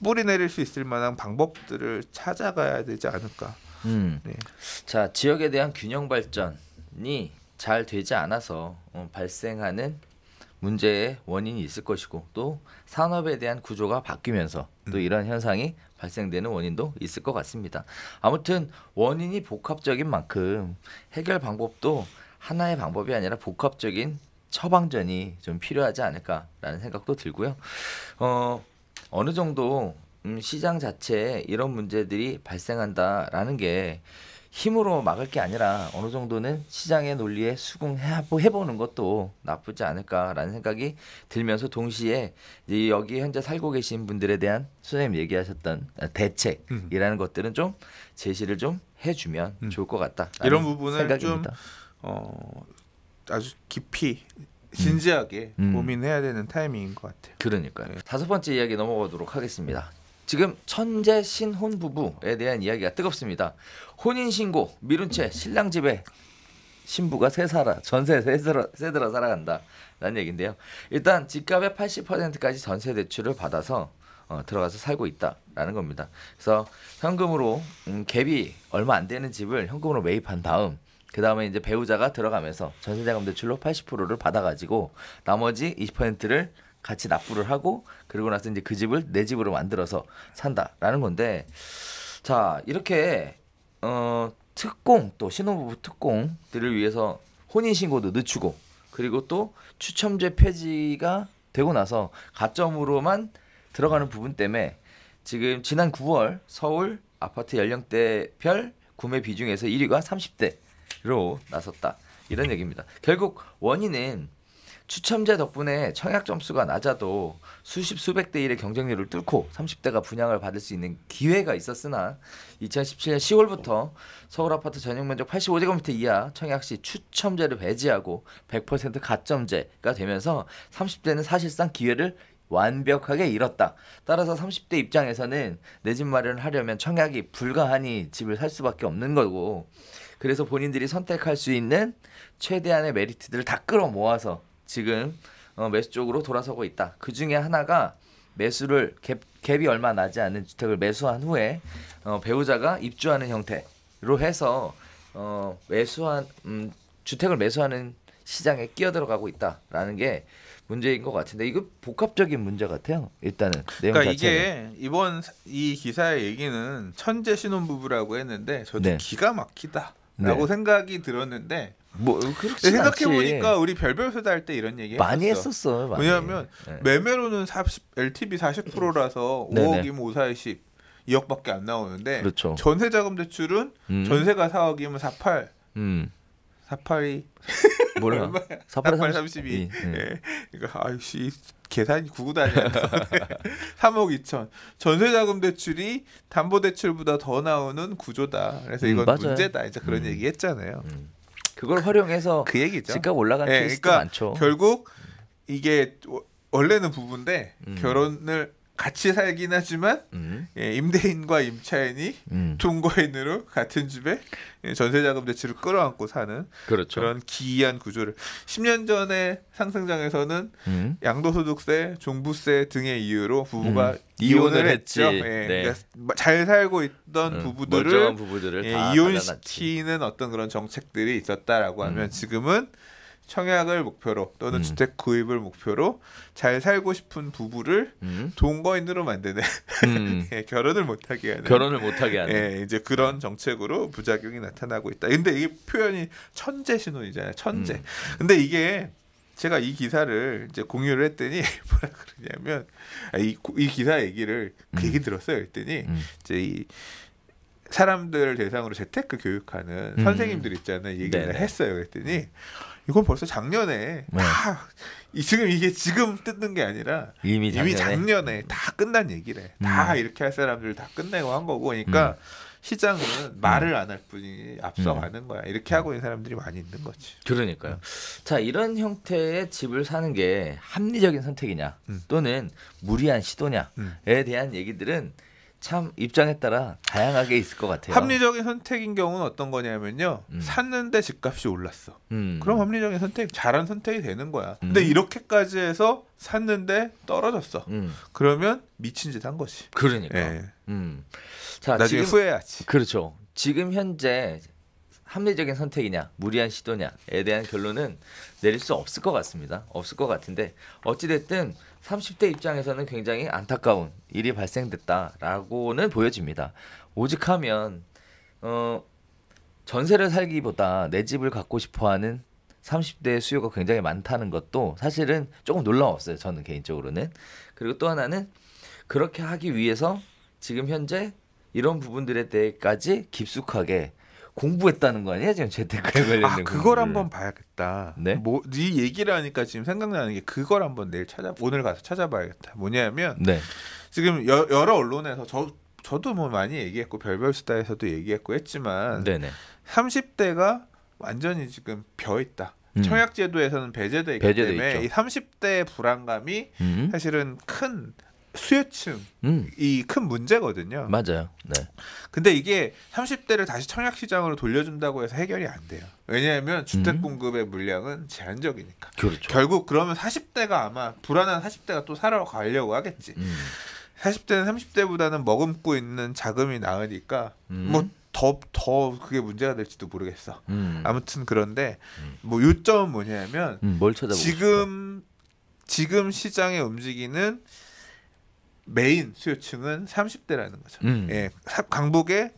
뿌리 내릴 수 있을 만한 방법들을 찾아가야 되지 않을까. 네. 자, 지역에 대한 균형 발전이 잘 되지 않아서 발생하는 문제의 원인이 있을 것이고 또 산업에 대한 구조가 바뀌면서 또 이런 현상이 발생되는 원인도 있을 것 같습니다. 아무튼 원인이 복합적인 만큼 해결 방법도 하나의 방법이 아니라 복합적인 처방전이 좀 필요하지 않을까라는 생각도 들고요. 어느 정도 시장 자체에 이런 문제들이 발생한다라는 게 힘으로 막을 게 아니라 어느 정도는 시장의 논리에 수긍해보는 것도 나쁘지 않을까라는 생각이 들면서 동시에 이제 여기 현재 살고 계신 분들에 대한 선생님 얘기하셨던 대책이라는 것들은 좀 제시를 좀 해주면 좋을 것 같다. 이런 부분을 생각입니다. 좀 아주 깊이 진지하게 고민해야 되는 타이밍인 것 같아요. 그러니까요. 5번째 이야기 넘어가도록 하겠습니다. 지금 천재 신혼 부부에 대한 이야기가 뜨겁습니다. 혼인신고 미룬 채 신랑 집에 신부가 전세 세들어 살아간다라는 얘기인데요. 일단 집값의 80%까지 전세 대출을 받아서 들어가서 살고 있다라는 겁니다. 그래서 현금으로 갭이 얼마 안 되는 집을 현금으로 매입한 다음 그 다음에 이제 배우자가 들어가면서 전세자금 대출로 80%를 받아가지고 나머지 20%를 같이 납부를 하고 그리고 나서 이제 그 집을 내 집으로 만들어서 산다라는 건데 자 이렇게 특공 또 신혼부부 특공들을 위해서 혼인신고도 늦추고 그리고 또 추첨제 폐지가 되고 나서 가점으로만 들어가는 부분 때문에 지금 지난 9월 서울 아파트 연령대별 구매 비중에서 1위가 30대로 나섰다. 이런 얘기입니다. 결국 원인은 추첨제 덕분에 청약 점수가 낮아도 수십 수백 대 1의 경쟁률을 뚫고 30대가 분양을 받을 수 있는 기회가 있었으나 2017년 10월부터 서울 아파트 전용 면적 85제곱미터 이하 청약 시 추첨제를 배제하고 100% 가점제가 되면서 30대는 사실상 기회를 완벽하게 잃었다. 따라서 30대 입장에서는 내 집 마련을 하려면 청약이 불가하니 집을 살 수밖에 없는 거고, 그래서 본인들이 선택할 수 있는 최대한의 메리트들을 다 끌어모아서 지금 매수 쪽으로 돌아서고 있다. 그 중에 하나가 매수를 갭이 얼마 나지 않는 주택을 매수한 후에 배우자가 입주하는 형태로 해서 주택을 매수하는 시장에 끼어들어가고 있다라는 게 문제인 것 같은데, 이거 복합적인 문제 같아요. 일단은 내용 그러니까 자체는. 이게 이번 이 기사의 얘기는 천재 신혼부부라고 했는데 저도 네. 기가 막히다라고 네. 생각이 들었는데 뭐 그렇지 생각해 보니까 우리 별별수다 할 때 이런 얘기 많이 했었어. 많이. 왜냐하면 네. 매매로는 LTV 40%라서 5억이면 5, 4, 20 2억밖에 안 나오는데, 그렇죠. 전세자금 대출은 전세가 4억이면 48 482 몰라. 48 32. 예. 그러니까 아이씨 계산이 구구도 아니야. 3억 2천. 전세자금 대출이 담보대출보다 더 나오는 구조다. 그래서 이건 맞아요. 문제다. 이제 그런 얘기 했잖아요. 그걸 활용해서 그 얘기죠. 집값 올라가는 케이스도 그러니까 많죠. 결국 이게 원래는 부부인데 결혼을 같이 살긴 하지만 임대인과 임차인이 동거인으로 같은 집에 전세자금 대출을 끌어안고 사는 그렇죠. 그런 기이한 구조를 10년 전에 상승장에서는 양도소득세, 종부세 등의 이유로 부부가 이혼을 했죠. 네. 그러니까 잘 살고 있던 멀쩡한 부부들을 다 이혼시키는 어떤 그런 정책들이 있었다라고 하면 지금은 청약을 목표로 또는 주택 구입을 목표로 잘 살고 싶은 부부를 동거인으로 만드는 결혼을 못하게 하는 이제 그런 정책으로 부작용이 나타나고 있다. 근데 이게 표현이 천재 신혼이잖아요. 천재. 근데 이게 제가 이 기사를 이제 공유를 했더니 뭐라 그러냐면 이 기사 얘기를 그 얘기 들었어요. 그랬더니 이제 이 사람들을 대상으로 재테크 교육하는 선생님들 있잖아요. 얘기를 했어요. 그랬더니 이건 벌써 작년에 다 지금 이게 지금 뜯는 게 아니라 이미 작년에 다 끝난 얘기래. 다 이렇게 할 사람들 다 끝내고 한 거고, 그러니까 시장은 말을 안 할 뿐이 앞서가는 거야. 이렇게 하고 있는 사람들이 많이 있는 거지. 그러니까요. 자, 이런 형태의 집을 사는 게 합리적인 선택이냐 또는 무리한 시도냐에 대한 얘기들은 참 입장에 따라 다양하게 있을 것 같아요. 합리적인 선택인 경우는 어떤 거냐면요. 샀는데 집값이 올랐어. 그럼 합리적인 선택, 잘한 선택이 되는 거야. 근데 이렇게까지 해서 샀는데 떨어졌어. 그러면 미친 짓 한 거지. 그러니까. 예. 자, 나중에 지금, 후회하지. 그렇죠. 지금 현재 합리적인 선택이냐 무리한 시도냐에 대한 결론은 내릴 수 없을 것 같습니다. 없을 것 같은데 어찌됐든 30대 입장에서는 굉장히 안타까운 일이 발생됐다라고는 보여집니다. 오직하면 전세를 살기보다 내 집을 갖고 싶어하는 30대의 수요가 굉장히 많다는 것도 사실은 조금 놀라웠어요. 저는 개인적으로는. 그리고 또 하나는 그렇게 하기 위해서 지금 현재 이런 부분들에 대해까지 깊숙하게 공부했다는 거 아니에요? 지금 재테크에 관련된 그걸 한번 봐야겠다. 네? 네 얘기를 하니까 지금 생각나는 게 그걸 한번 오늘 가서 찾아봐야겠다. 뭐냐면 지금 여러 언론에서 저도 뭐 많이 얘기했고 별별수다에서도 얘기했고 했지만 30대가 완전히 지금 벼 있다. 청약제도에서는 배제돼 있기 때문에 이 30대의 불안감이 사실은 큰 수요층이 큰 문제거든요. 맞아요. 네. 근데 이게 30대를 다시 청약 시장으로 돌려준다고 해서 해결이 안 돼요. 왜냐하면 주택 공급의 물량은 제한적이니까. 그렇죠. 결국 그러면 40대가 아마 불안한 40대가 또 사러 가려고 하겠지. 40대는 30대보다는 머금고 있는 자금이 나으니까 뭐 더 그게 문제가 될지도 모르겠어. 아무튼 그런데 뭐 요점은 뭐냐면 뭘 찾아보고 지금 시장에 움직이는 메인 수요층은 30대라는 거죠. 예, 강북에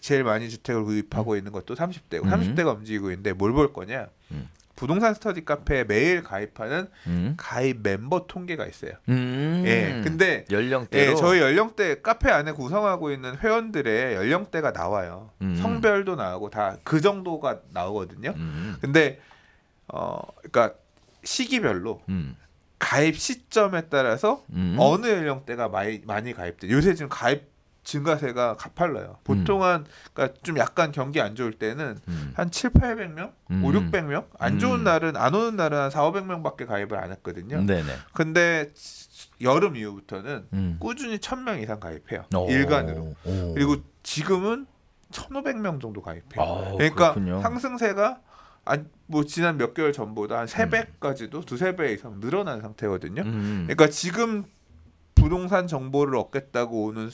제일 많이 주택을 구입하고 있는 것도 30대고 30대가 움직이고 있는데 뭘 볼 거냐? 부동산 스터디 카페에 매일 가입하는 가입 멤버 통계가 있어요. 예, 근데 연령대로 저희 연령대 카페 안에 구성하고 있는 회원들의 연령대가 나와요. 성별도 나오고 다 그 정도가 나오거든요. 근데 그러니까 시기별로 가입 시점에 따라서 어느 연령대가 많이 가입돼. 요새 지금 가입 증가세가 가팔라요. 보통은 그러니까 좀 약간 경기 안 좋을 때는 한 700~800명, 500~600명, 안 좋은 날은 안 오는 날은 한 400~500명밖에 가입을 안 했거든요. 네네. 근데 여름 이후부터는 꾸준히 1000명 이상 가입해요. 일간으로. 그리고 지금은 1500명 정도 가입해요. 그러니까 그렇군요. 상승세가 뭐 지난 몇 개월 전보다 한 3배까지도 2~3배 이상 늘어난 상태거든요. 그러니까 지금 부동산 정보를 얻겠다고 오는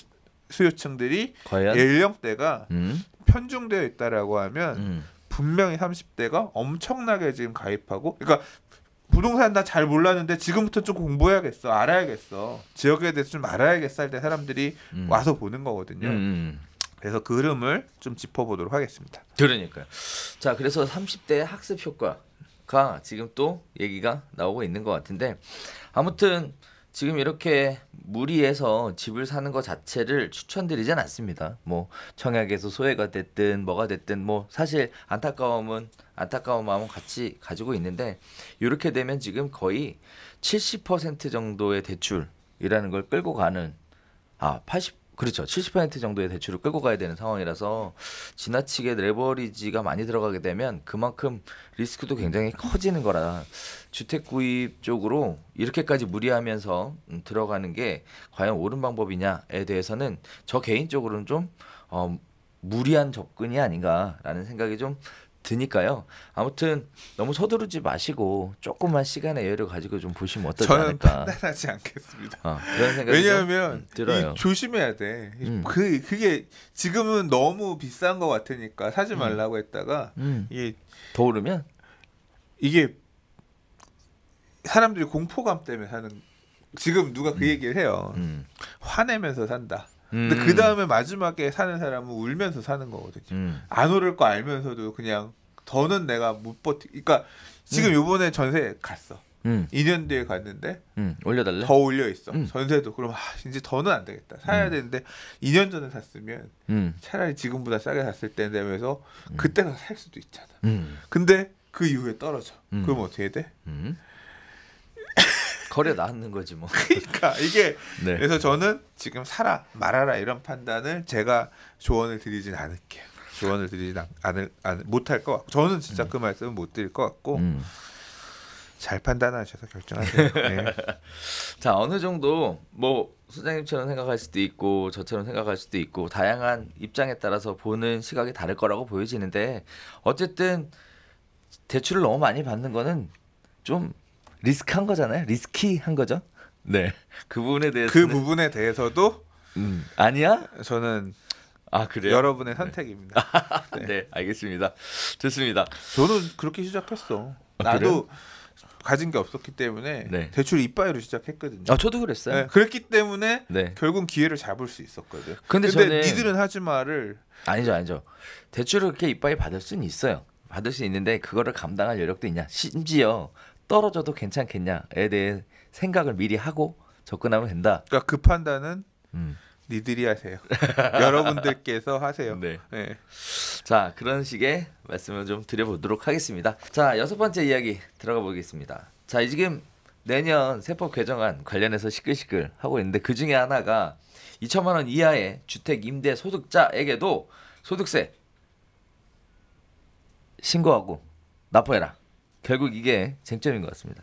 수요층들이 과연? 연령대가 편중되어 있다라고 하면 분명히 30대가 엄청나게 지금 가입하고, 그러니까 부동산 다 잘 몰랐는데 지금부터 좀 공부해야겠어, 알아야겠어, 지역에 대해서 좀 알아야겠어 할 때 사람들이 와서 보는 거거든요. 그래서 그 흐름을 좀 짚어보도록 하겠습니다. 그러니까요. 자, 그래서 30대의 학습 효과가 지금 또 얘기가 나오고 있는 것 같은데, 아무튼 지금 이렇게 무리해서 집을 사는 것 자체를 추천드리진 않습니다. 뭐 청약에서 소외가 됐든 뭐가 됐든 뭐 사실 안타까운 마음은 같이 가지고 있는데, 이렇게 되면 지금 거의 70% 정도의 대출이라는 걸 끌고 가는 70% 정도의 대출을 끌고 가야 되는 상황이라서 지나치게 레버리지가 많이 들어가게 되면 그만큼 리스크도 굉장히 커지는 거라, 주택 구입 쪽으로 이렇게까지 무리하면서 들어가는 게 과연 옳은 방법이냐에 대해서는 저 개인적으로는 좀 무리한 접근이 아닌가라는 생각이 좀 드니까요. 아무튼 너무 서두르지 마시고 조금만 시간의 여유를 가지고 좀 보시면 어떨지 않을까. 저는 판단하지 않겠습니다. 그런 생각이 왜냐하면 들어요. 조심해야 돼. 그게 지금은 너무 비싼 것 같으니까 사지 말라고 했다가 이게 더 오르면 이게 사람들이 공포감 때문에 사는. 지금 누가 그 얘기를 해요. 화내면서 산다. 근데 그 다음에 마지막에 사는 사람은 울면서 사는 거거든요. 안 오를 거 알면서도 그냥 더는 내가 못 그러니까 지금 요번에 전세 갔어. 2년 뒤에 갔는데 올려달래? 더 올려 있어. 전세도. 그럼 이제 더는 안 되겠다. 사야 되는데 2년 전에 샀으면 차라리 지금보다 싸게 샀을 텐데 하면서 그때가 살 수도 있잖아. 근데 그 이후에 떨어져. 그럼 어떻게 돼? 거래 나왔는 거지 뭐. 그러니까 이게 네. 그래서 저는 지금 사라 말아라 이런 판단을 제가 조언을 드리진 않을게요. 조언을 드리진 못할 것 같고, 저는 진짜 그 말씀은 못 드릴 것 같고 잘 판단하셔서 결정하세요. 네. 자, 어느 정도 뭐 소장님처럼 생각할 수도 있고 저처럼 생각할 수도 있고 다양한 입장에 따라서 보는 시각이 다를 거라고 보여지는데, 어쨌든 대출을 너무 많이 받는 거는 좀 리스크한 거잖아요. 리스키한 거죠. 네. 그 부분에 대해서도 아니야? 저는 그래요? 여러분의 선택입니다. 네. 네, 알겠습니다. 좋습니다. 저는 그렇게 시작했어. 나도 그래요? 가진 게 없었기 때문에 네. 대출 이빠이로 시작했거든요. 저도 그랬어요. 네, 그랬기 때문에 결국 기회를 잡을 수 있었거든. 근데 저는 니들은 하지 말을. 아니죠. 대출을 그렇게 이빠이 받을 수는 있어요. 받을 수 있는데 그거를 감당할 여력도 있냐? 심지어 떨어져도 괜찮겠냐에 대해 생각을 미리 하고 접근하면 된다. 그러니까 그 판단은 니들이 하세요. 여러분들께서 하세요. 네. 네. 자, 그런 식의 말씀을 좀 드려보도록 하겠습니다. 자, 6번째 이야기 들어가 보겠습니다. 자, 지금 내년 세법 개정안 관련해서 시끌시끌 하고 있는데, 그 중에 하나가 2천만 원 이하의 주택 임대 소득자에게도 소득세 신고하고 납부해라. 결국 이게 쟁점인 것 같습니다.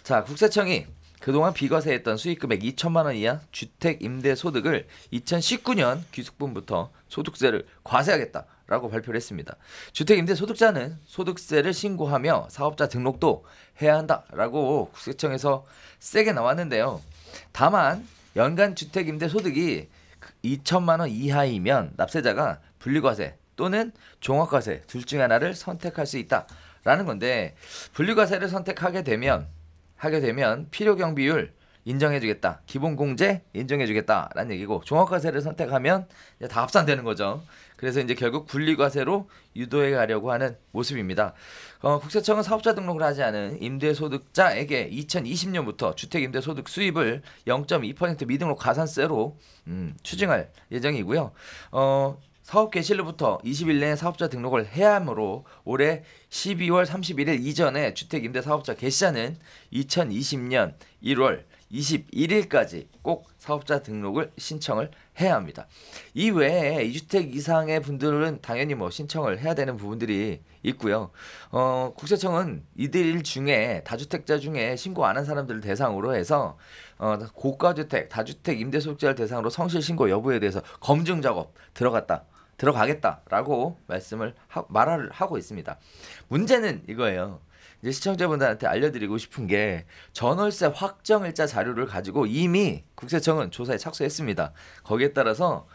자, 국세청이 그동안 비과세했던 수익금액 2천만 원 이하 주택 임대 소득을 2019년 귀속분부터 소득세를 과세하겠다라고 발표를 했습니다. 주택 임대 소득자는 소득세를 신고하며 사업자 등록도 해야 한다라고 국세청에서 세게 나왔는데요. 다만 연간 주택 임대 소득이 2천만 원 이하이면 납세자가 분리과세 또는 종합과세 둘 중 하나를 선택할 수 있다라는 건데, 분리과세를 선택하게 되면 필요경비율 인정해주겠다. 기본공제 인정해주겠다라는 얘기고 종합과세를 선택하면 이제 다 합산되는 거죠. 그래서 이제 결국 분리과세로 유도해 가려고 하는 모습입니다. 국세청은 사업자 등록을 하지 않은 임대소득자에게 2020년부터 주택임대소득 수입을 0.2% 미등록 가산세로 추징할 예정이고요. 사업 개시일로부터 20일 내에 사업자 등록을 해야 하므로 올해 12월 31일 이전에 주택임대사업자 개시자는 2020년 1월 21일까지 꼭 사업자 등록을 신청을 해야 합니다. 이외에 2주택 이상의 분들은 당연히 뭐 신청을 해야 되는 부분들이 있고요. 국세청은 이들 중에 다주택자 중에 신고 안 한 사람들을 대상으로 해서 고가주택, 다주택 임대소득자를 대상으로 성실 신고 여부에 대해서 검증 작업 들어가겠다라고 말을 하고 있습니다. 문제는 이거예요. 이제 시청자분들한테 알려드리고 싶은 게 전월세 확정일자 자료를 가지고 이미 국세청은 조사에 착수했습니다. 거기에 따라서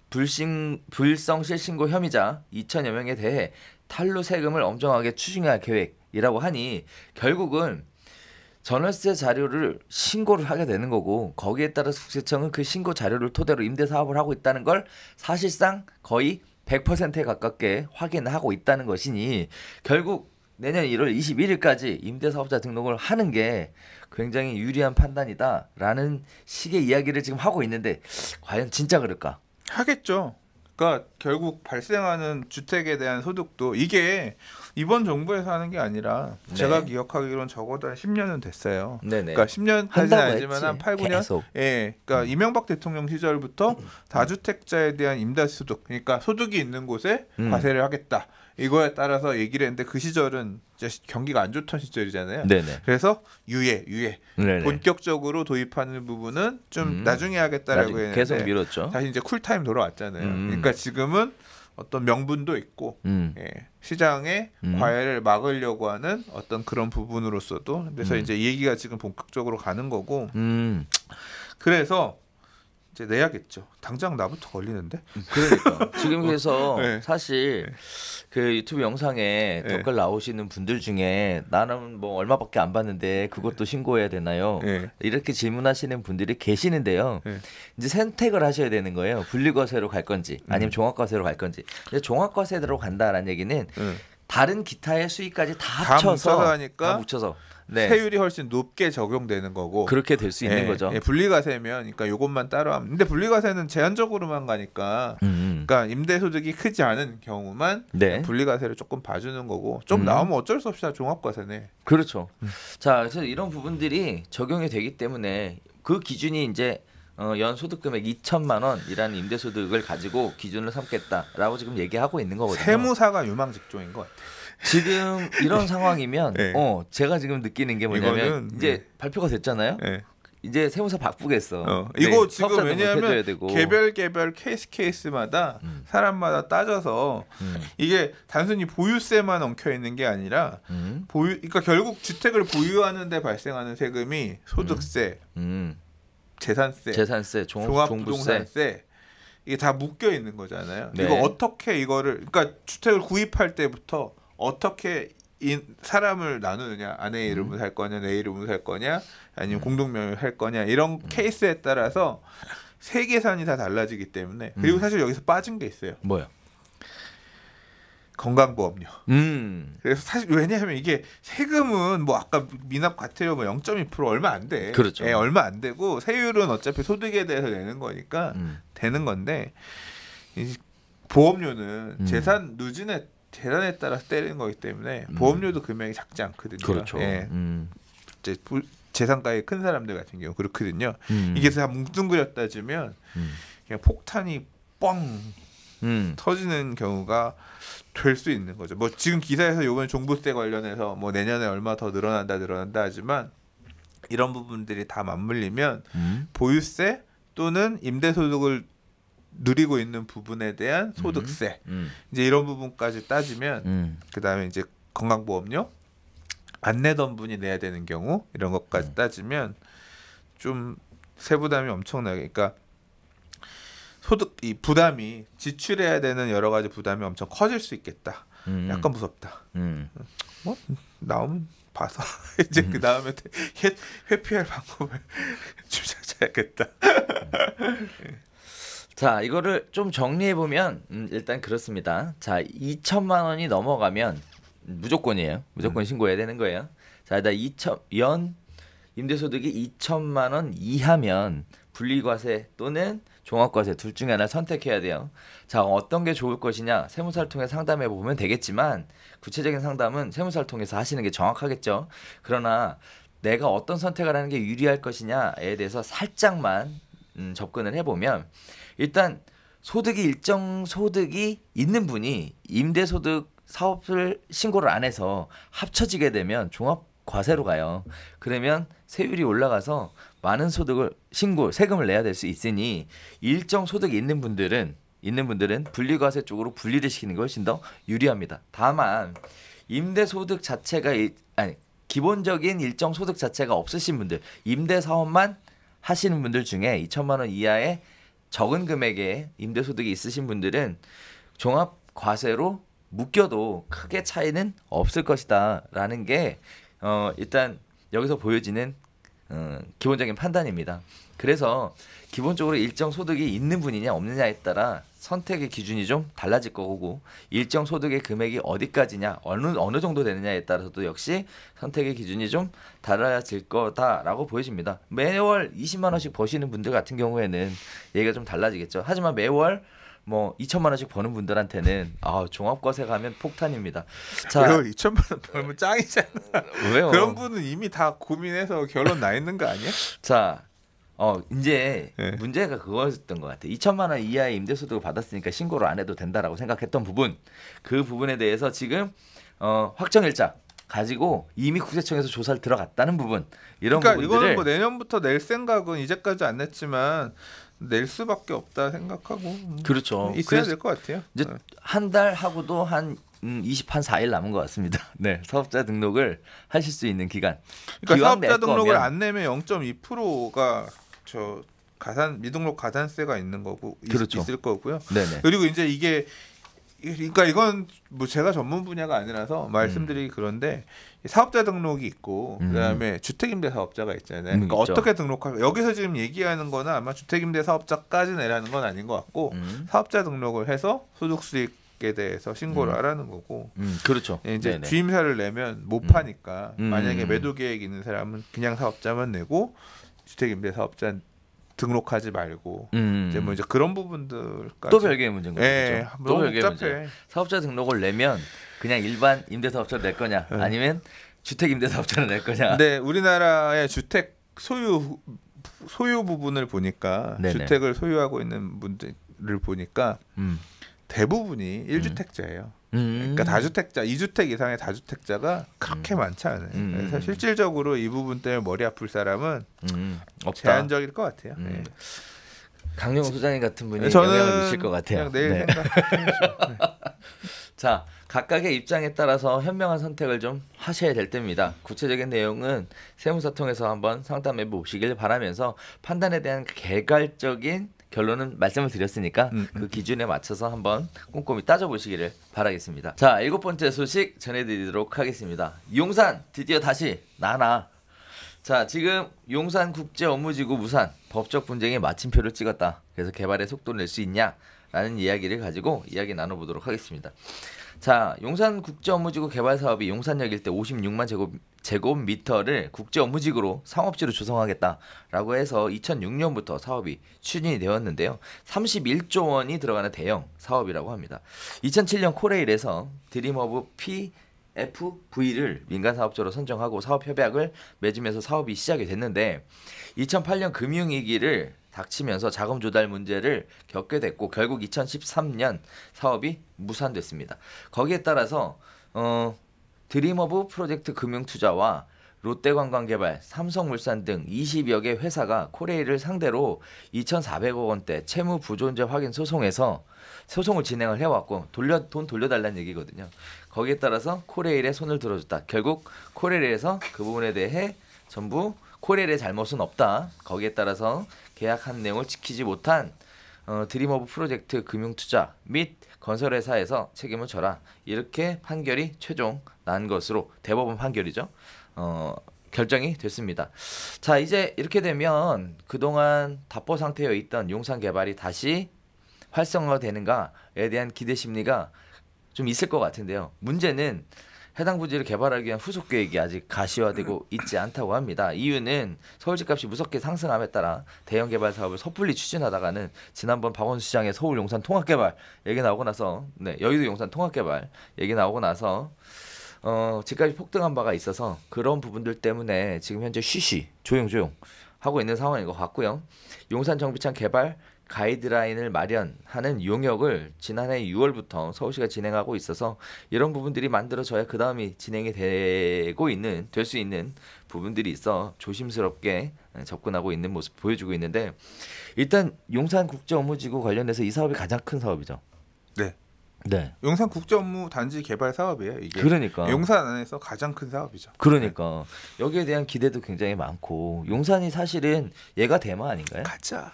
불성실 신고 혐의자 2천여 명에 대해 탈루 세금을 엄정하게 추징할 계획이라고 하니 결국은 전월세 자료를 신고를 하게 되는 거고 거기에 따라서 국세청은 그 신고 자료를 토대로 임대사업을 하고 있다는 걸 사실상 거의 100%에 가깝게 확인하고 있다는 것이니 결국 내년 1월 21일까지 임대사업자 등록을 하는 게 굉장히 유리한 판단이다라는 식의 이야기를 지금 하고 있는데 과연 진짜 그럴까? 하겠죠. 그러니까 결국 발생하는 주택에 대한 소득도 이게 이번 정부에서 하는 게 아니라 네. 제가 기억하기로는 적어도 한 10년은 됐어요. 네네. 그러니까 10년까지는 아니지만 한 8, 9년. 계속. 예, 그러니까 이명박 대통령 시절부터 다주택자에 대한 임대소득, 그러니까 소득이 있는 곳에 과세를 하겠다. 이거에 따라서 얘기를 했는데 그 시절은 이제 경기가 안 좋던 시절이잖아요. 네네. 그래서 유예. 네네. 본격적으로 도입하는 부분은 좀 나중에 하겠다라고 했는데 계속 미뤘죠. 다시 이제 쿨타임 돌아왔잖아요. 그러니까 지금은 어떤 명분도 있고 예, 시장에 과열을 막으려고 하는 어떤 그런 부분으로서도 그래서 이제 이 얘기가 지금 본격적으로 가는 거고 그래서 이제 내야겠죠. 당장 나부터 걸리는데. 그러니까 지금 그래서 네. 사실 그 유튜브 영상에 댓글 나오시는 분들 중에 나는 뭐 얼마밖에 안 받는데 그것도 신고해야 되나요? 이렇게 질문하시는 분들이 계시는데요. 이제 선택을 하셔야 되는 거예요. 분리과세로 갈 건지 아니면 종합과세로 갈 건지. 근데 종합과세로 간다라는 얘기는 다른 기타의 수익까지 다 합쳐서 다 묻혀서 네. 세율이 훨씬 높게 적용되는 거고 그렇게 될 수 있는 거죠. 분리과세면 그러니까 요것만 따로 하면 근데 분리과세는 제한적으로만 가니까 그러니까 임대소득이 크지 않은 경우만 네. 분리과세를 조금 봐주는 거고 좀 나오면 어쩔 수 없이 다 종합과세네. 그렇죠. 자, 그래서 이런 부분들이 적용이 되기 때문에 그 기준이 이제 연 소득금액 2천만 원이라는 임대소득을 가지고 기준을 삼겠다라고 지금 얘기하고 있는 거거든요. 세무사가 유망직종인 것 같아요. 지금 이런 상황이면 네. 제가 지금 느끼는 게 뭐냐면 이제 발표가 됐잖아요. 네. 이제 세무사 바쁘겠어. 이거 지금 왜냐하면 개별 케이스마다 사람마다 따져서 이게 단순히 보유세만 엉켜 있는 게 아니라 그러니까 결국 주택을 보유하는 데 발생하는 세금이 소득세, 재산세, 종합부동산세 이게 다 묶여 있는 거잖아요. 네. 이거 어떻게 이거를 그러니까 주택을 구입할 때부터 어떻게 사람을 나누느냐 아내 이름으로 살 거냐 내 이름으로 살 거냐 아니면 공동명의로 살 거냐 이런 케이스에 따라서 세계산이 다 달라지기 때문에 그리고 사실 여기서 빠진 게 있어요. 뭐요? 건강보험료. 그래서 사실 왜냐하면 이게 세금은 뭐 아까 미납 과태료 뭐 0.2% 얼마 안 돼. 그렇죠. 예, 얼마 안 되고 세율은 어차피 소득에 대해서 내는 거니까 되는 건데 이 보험료는 재산 재산에 따라서 때리는 거기 때문에 보험료도 금액이 작지 않거든요. 그렇죠. 예. 이제 재산가액이 큰 사람들 같은 경우 그렇거든요. 이게 다 뭉뚱그려 따지면 그냥 폭탄이 뻥 터지는 경우가 될 수 있는 거죠. 뭐 지금 기사에서 이번에 종부세 관련해서 뭐 내년에 얼마 더 늘어난다 하지만 이런 부분들이 다 맞물리면 보유세 또는 임대소득을 누리고 있는 부분에 대한 소득세 이제 이런 부분까지 따지면 그다음에 이제 건강보험료 안 내던 분이 내야 되는 경우 이런 것까지 따지면 좀 세부담이 엄청나게 그러니까 소득 이 부담이 지출해야 되는 여러 가지 부담이 엄청 커질 수 있겠다. 약간 무섭다. 음. 뭐 나오면 봐서 이제 그 다음에 회피할 방법을 주장해야겠다. 자, 이거를 좀 정리해 보면 일단 그렇습니다. 자, 2천만 원이 넘어가면 무조건이에요. 무조건 신고해야 되는 거예요. 자, 일단 연 임대소득이 2천만 원 이하면 분리과세 또는 종합과세 둘 중에 하나를 선택해야 돼요. 자, 어떤 게 좋을 것이냐 세무사를 통해 상담해 보면 되겠지만 구체적인 상담은 세무사를 통해서 하시는 게 정확하겠죠. 그러나 내가 어떤 선택을 하는 게 유리할 것이냐에 대해서 살짝만 접근을 해보면 일단 소득이 일정 소득이 있는 분이 임대소득 사업을 신고를 안 해서 합쳐지게 되면 종합과세로 가요. 그러면 세율이 올라가서 많은 소득을 세금을 내야 될 수 있으니 일정 소득이 있는 분들은 분리과세 쪽으로 분리를 시키는 게 훨씬 더 유리합니다. 다만 임대소득 자체가 기본적인 일정 소득 자체가 없으신 분들, 임대사업만 하시는 분들 중에 2천만 원 이하의 적은 금액의 임대소득이 있으신 분들은 종합과세로 묶여도 크게 차이는 없을 것이다라는 게 일단 여기서 보여지는 기본적인 판단입니다. 그래서 기본적으로 일정 소득이 있는 분이냐 없느냐에 따라 선택의 기준이 좀 달라질 거고 일정 소득의 금액이 어디까지냐 어느 정도 되느냐에 따라서도 역시 선택의 기준이 좀 달라질 거다라고 보여집니다. 매월 20만 원씩 버시는 분들 같은 경우에는 얘기가 좀 달라지겠죠. 하지만 매월 뭐 2천만 원씩 버는 분들한테는 종합과세 가면 폭탄입니다. 자, 2천만 원 벌면 짱이잖아. 왜요? 그런 분은 이미 다 고민해서 결론 나 있는 거 아니야? 자, 이제 문제가 그거였던 것 같아. 2천만 원 이하의 임대소득을 받았으니까 신고를 안 해도 된다라고 생각했던 부분, 그 부분에 대해서 지금 확정일자 가지고 이미 국세청에서 조사를 들어갔다는 부분, 이런 그러니까 부분들을 이거는 뭐 내년부터 낼 생각은 이제까지 안 냈지만 낼 수밖에 없다 생각하고 그렇죠. 있어야 될 것 같아요. 이제 한 달 하고도 한 24일 남은 것 같습니다. 네, 사업자 등록을 하실 수 있는 기간. 그러니까 사업자 등록을 안 내면 0.2%가 저 미등록 가산세가 있는 거고 그렇죠. 있을 거고요. 네네. 그리고 이제 이게 그러니까 이건 뭐 제가 전문 분야가 아니라서 말씀드리기 그런데 사업자 등록이 있고 그다음에 주택임대사업자가 있잖아요. 그러니까 어떻게 등록할까? 여기서 지금 얘기하는 거는 아마 주택임대사업자까지 내라는 건 아닌 것 같고 사업자 등록을 해서 소득수익에 대해서 신고를 하라는 거고. 그렇죠. 이제 네네. 주임사를 내면 못 파니까 만약에 매도 계획 있는 사람은 그냥 사업자만 내고 주택임대사업자 등록하지 말고 이제 뭐 이제 그런 부분들까지 또 별개의 문제인 거죠. 예, 또 별개의 문제. 사업자 등록을 내면 그냥 일반 임대사업자를 낼 거냐, 아니면 주택임대사업자를 낼 거냐. 근데 우리나라의 주택 소유 부분을 보니까 네네. 주택을 소유하고 있는 분들을 보니까 대부분이 1주택자예요. 그러니까 다주택자, 2주택 이상의 다주택자가 그렇게 많지 않아요. 그래서 실질적으로 이 부분 때문에 머리 아플 사람은 없다. 제한적일 것 같아요. 강용호 소장님 같은 분이 영향을 미칠 것 같아요. 그냥 내일 생각. 자, 각각의 입장에 따라서 현명한 선택을 좀 하셔야 될 때입니다. 구체적인 내용은 세무사 통해서 한번 상담해 보시길 바라면서 판단에 대한 개괄적인 결론은 말씀을 드렸으니까 그 기준에 맞춰서 한번 꼼꼼히 따져보시기를 바라겠습니다. 자, 7번째 소식 전해드리도록 하겠습니다. 용산 드디어 다시 나나. 자, 지금 용산국제업무지구 무산 법적 분쟁에 마침표를 찍었다. 그래서 개발에 속도를 낼 수 있냐라는 이야기를 가지고 이야기 나눠보도록 하겠습니다. 자, 용산국제업무지구 개발 사업이 용산역 일대 56만 제곱미터를 국제업무지구로 상업지로 조성하겠다라고 해서 2006년부터 사업이 추진이 되었는데요. 31조 원이 들어가는 대형 사업이라고 합니다. 2007년 코레일에서 드림허브 PFV를 민간 사업자로 선정하고 사업 협약을 맺으면서 사업이 시작이 됐는데 2008년 금융위기를 닥치면서 자금 조달 문제를 겪게 됐고 결국 2013년 사업이 무산됐습니다. 거기에 따라서 드림허브 프로젝트 금융투자와 롯데관광개발, 삼성물산 등 20여 개 회사가 코레일을 상대로 2,400억 원대 채무 부존재 확인 소송을 진행을 해왔고 돈 돌려달라는 얘기거든요. 거기에 따라서 코레일에 손을 들어줬다. 결국 코레일에서 그 부분에 대해 전부 코레일의 잘못은 없다. 거기에 따라서 계약한 내용을 지키지 못한 드림허브 프로젝트 금융투자 및 건설회사에서 책임을 져라. 이렇게 판결이 최종 난 것으로 대법원 판결이죠. 결정이 됐습니다. 자, 이제 이렇게 되면 그동안 답보 상태에 있던 용산 개발이 다시 활성화되는가에 대한 기대 심리가 좀 있을 것 같은데요. 문제는 해당 부지를 개발하기 위한 후속 계획이 아직 가시화되고 있지 않다고 합니다. 이유는 서울집값이 무섭게 상승함에 따라 대형 개발 사업을 섣불리 추진하다가는 지난번 박원순 시장의 서울 용산 통합개발 얘기 나오고 나서 여의도 용산 통합개발 얘기 나오고 나서 집값이 폭등한 바가 있어서 그런 부분들 때문에 지금 현재 조용 하고 있는 상황인 것 같고요. 용산 정비창 개발 가이드라인을 마련하는 용역을 지난해 6월부터 서울시가 진행하고 있어서 이런 부분들이 만들어져야 그 다음이 진행이 될 수 있는 부분들이 있어 조심스럽게 접근하고 있는 모습 보여주고 있는데 일단 용산국제업무지구 관련해서 이 사업이 가장 큰 사업이죠. 네. 용산 국제업무단지 개발 사업이에요. 이게 그러니까 용산 안에서 가장 큰 사업이죠. 그러니까 여기에 대한 기대도 굉장히 많고 용산이 사실은 얘가 대마 아닌가요? 가자.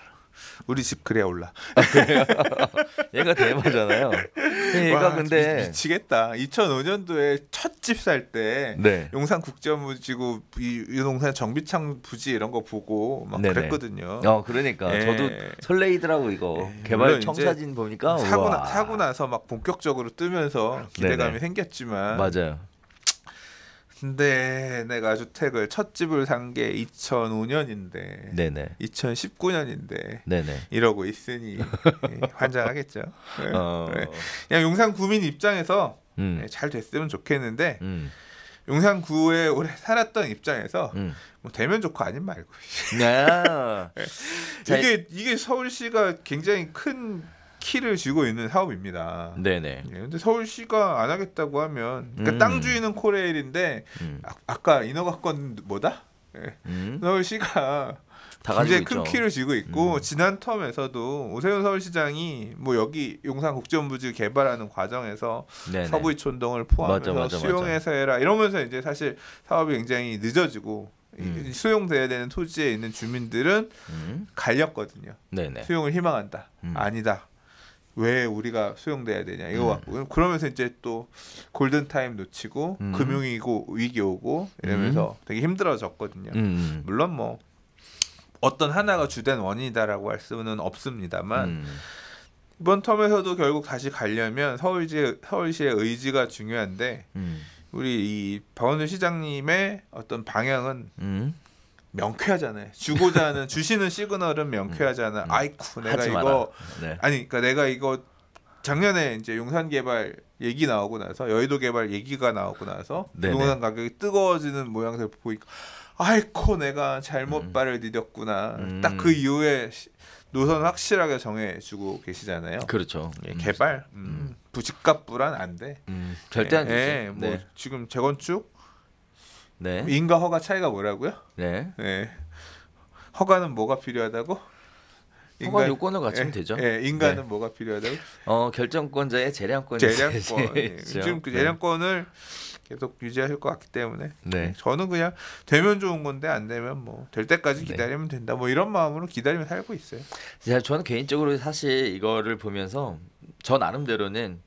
우리 집 그래 올라. 얘가 대마잖아요. 얘가 근데 미치겠다. 2005년도에 첫 집 살 때 용산 국제업무지구 유동산 정비창 부지 이런 거 보고 막 그랬거든요. 그러니까 저도 설레이더라고 이거. 개발 청사진 보니까 사고 나서 막 본격적으로 뜨면서 기대감이 생겼지만 맞아요. 근데 내가 주택을 첫 집을 산 게 2005년인데 2019년인데 이러고 있으니 환장하겠죠. 그냥 용산구민 입장에서 잘 됐으면 좋겠는데 용산구에 오래 살았던 입장에서 뭐 되면 좋고 아니면 말고. 이게 서울시가 굉장히 큰 키를 쥐고 있는 사업입니다. 근데 서울시가 안 하겠다고 하면 그러니까 땅 주인은 코레일인데 아까 인허가권 뭐다? 서울시가 굉장히 큰 키를 쥐고 있고 지난 텀에서도 오세훈 서울시장이 뭐 여기 용산 국제업무지구 개발하는 과정에서 서부이촌동을 포함해서 수용해서 해라 이러면서 이제 사실 사업이 굉장히 늦어지고 수용돼야 되는 토지에 있는 주민들은 갈렸거든요. 수용을 희망한다. 아니다. 왜 우리가 수용돼야 되냐 이거 갖고 그러면서 이제 또 골든타임 놓치고 금융위기 오고 이러면서 되게 힘들어졌거든요. 물론 뭐 어떤 하나가 주된 원인이다라고 할 수는 없습니다만 이번 텀에서도 결국 다시 가려면 서울시의 의지가 중요한데 우리 이 박원순 시장님의 어떤 방향은 명쾌하잖아요. 주고자 하는 주시는 시그널은 명쾌하잖아. 아이쿠 내가 이거 아니 그러니까 내가 이거 작년에 이제 용산 개발 얘기 나오고 나서 여의도 개발 얘기가 나오고 나서 부동산 가격이 뜨거워지는 모양새를 보니까 아이코 내가 잘못 발을 디뎠구나. 딱 그 이후에 노선 확실하게 정해주고 계시잖아요. 그렇죠. 개발 부집값 불안 안 돼. 절대 안 되죠. 뭐 지금 재건축 인가 허가 차이가 뭐라고요? 허가는 뭐가 필요하다고? 허가 요건을 갖추면 되죠. 인가는 뭐가 필요하다고? 결정권자의 재량권. 지금 그 재량권을 계속 유지하실 것 같기 때문에 저는 그냥 되면 좋은 건데 안 되면 뭐 될 때까지 기다리면 된다. 뭐 이런 마음으로 기다리며 살고 있어요. 저는 개인적으로 사실 이거를 보면서 저 나름대로는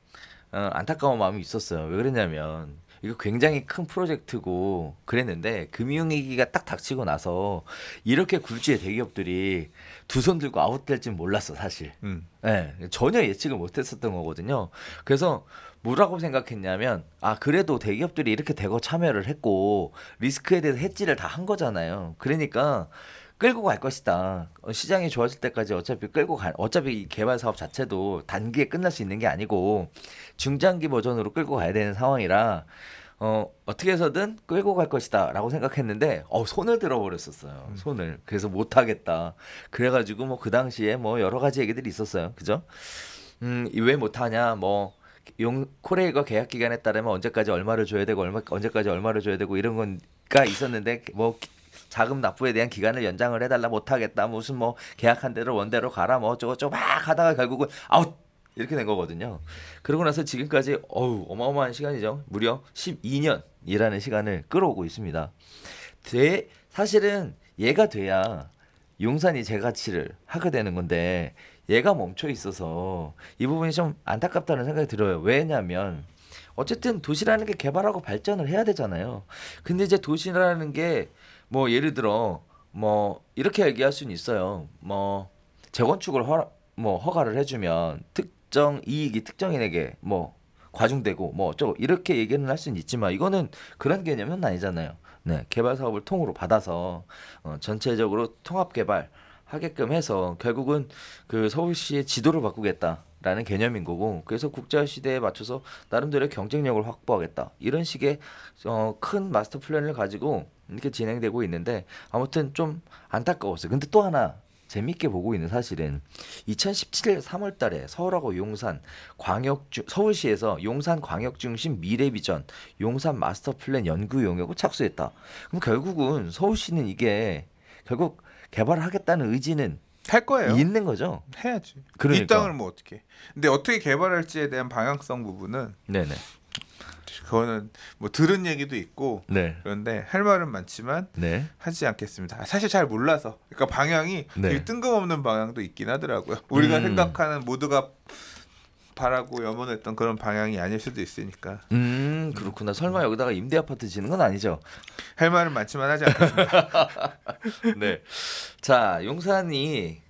안타까운 마음이 있었어요. 왜 그랬냐면 이거 굉장히 큰 프로젝트고 그랬는데 금융위기가 딱 닥치고 나서 이렇게 굴지의 대기업들이 두 손 들고 아웃될지는 몰랐어 사실. 전혀 예측을 못했었던 거거든요. 그래서 뭐라고 생각했냐면 그래도 대기업들이 이렇게 대거 참여를 했고 리스크에 대해서 해지를 다 한 거잖아요. 그러니까 끌고 갈 것이다. 시장이 좋아질 때까지 어차피 이 개발 사업 자체도 단기에 끝날 수 있는 게 아니고 중장기 버전으로 끌고 가야 되는 상황이라 어떻게 해서든 끌고 갈 것이다 라고 생각했는데 손을 들어버렸었어요. 손을. 그래서 못하겠다. 그래가지고 뭐 그 당시에 뭐 여러 가지 얘기들이 있었어요. 그죠? 왜 못하냐 코레일과 계약 기간에 따르면 언제까지 얼마를 줘야 되고 언제까지 얼마를 줘야 되고 이런 건가 있었는데 뭐 자금 납부에 대한 기간을 연장을 해달라 못하겠다 무슨 뭐 계약한 대로 원대로 가라 뭐 어쩌고저쩌고 막 하다가 결국은 아웃 이렇게 된 거거든요. 그러고 나서 지금까지 어마어마한 시간이죠. 무려 12년이라는 시간을 끌어오고 있습니다. 사실은 얘가 돼야 용산이 재가치를 하게 되는 건데 얘가 멈춰 있어서 이 부분이 좀 안타깝다는 생각이 들어요. 왜냐하면 어쨌든 도시라는 게 개발하고 발전을 해야 되잖아요. 근데 이제 도시라는 게 뭐 예를 들어 뭐 이렇게 얘기할 수는 있어요. 뭐 재건축을 허가를 해주면 특정 이익이 특정인에게 뭐 과중되고 뭐 어쩌고 이렇게 얘기는 할 수는 있지만 이거는 그런 개념은 아니잖아요. 네, 개발 사업을 통으로 받아서 전체적으로 통합 개발 하게끔 해서 결국은 그 서울시의 지도를 바꾸겠다라는 개념인 거고, 그래서 국제 시대에 맞춰서 나름대로의 경쟁력을 확보하겠다 이런 식의 큰 마스터 플랜을 가지고 이렇게 진행되고 있는데, 아무튼 좀 안타까웠어요. 근데 또 하나 재밌게 보고 있는 사실은 2017년 3월 달에 서울하고 용산 서울시에서 용산 광역중심 미래비전 용산 마스터 플랜 연구 용역을 착수했다. 그럼 결국은 서울시는 이게 결국 개발을 하겠다는 의지는 할 거예요. 있는 거죠. 해야지. 그러니까. 이 땅을 뭐 어떻게? 근데 어떻게 개발할지에 대한 방향성 부분은 네네. 그거는 뭐 들은 얘기도 있고 네. 그런데 할 말은 많지만 네. 하지 않겠습니다. 사실 잘 몰라서. 그러니까 방향이 네. 되게 뜬금없는 방향도 있긴 하더라고요. 우리가 생각하는 모두가 바라고 염원했던 그런 방향이 아닐 수도 있으니까. 그렇구나. 설마 여기다가 임대 아파트 지는 건 아니죠? 할 말은 많지만 하지 않겠습니다. 네. 자, 용산이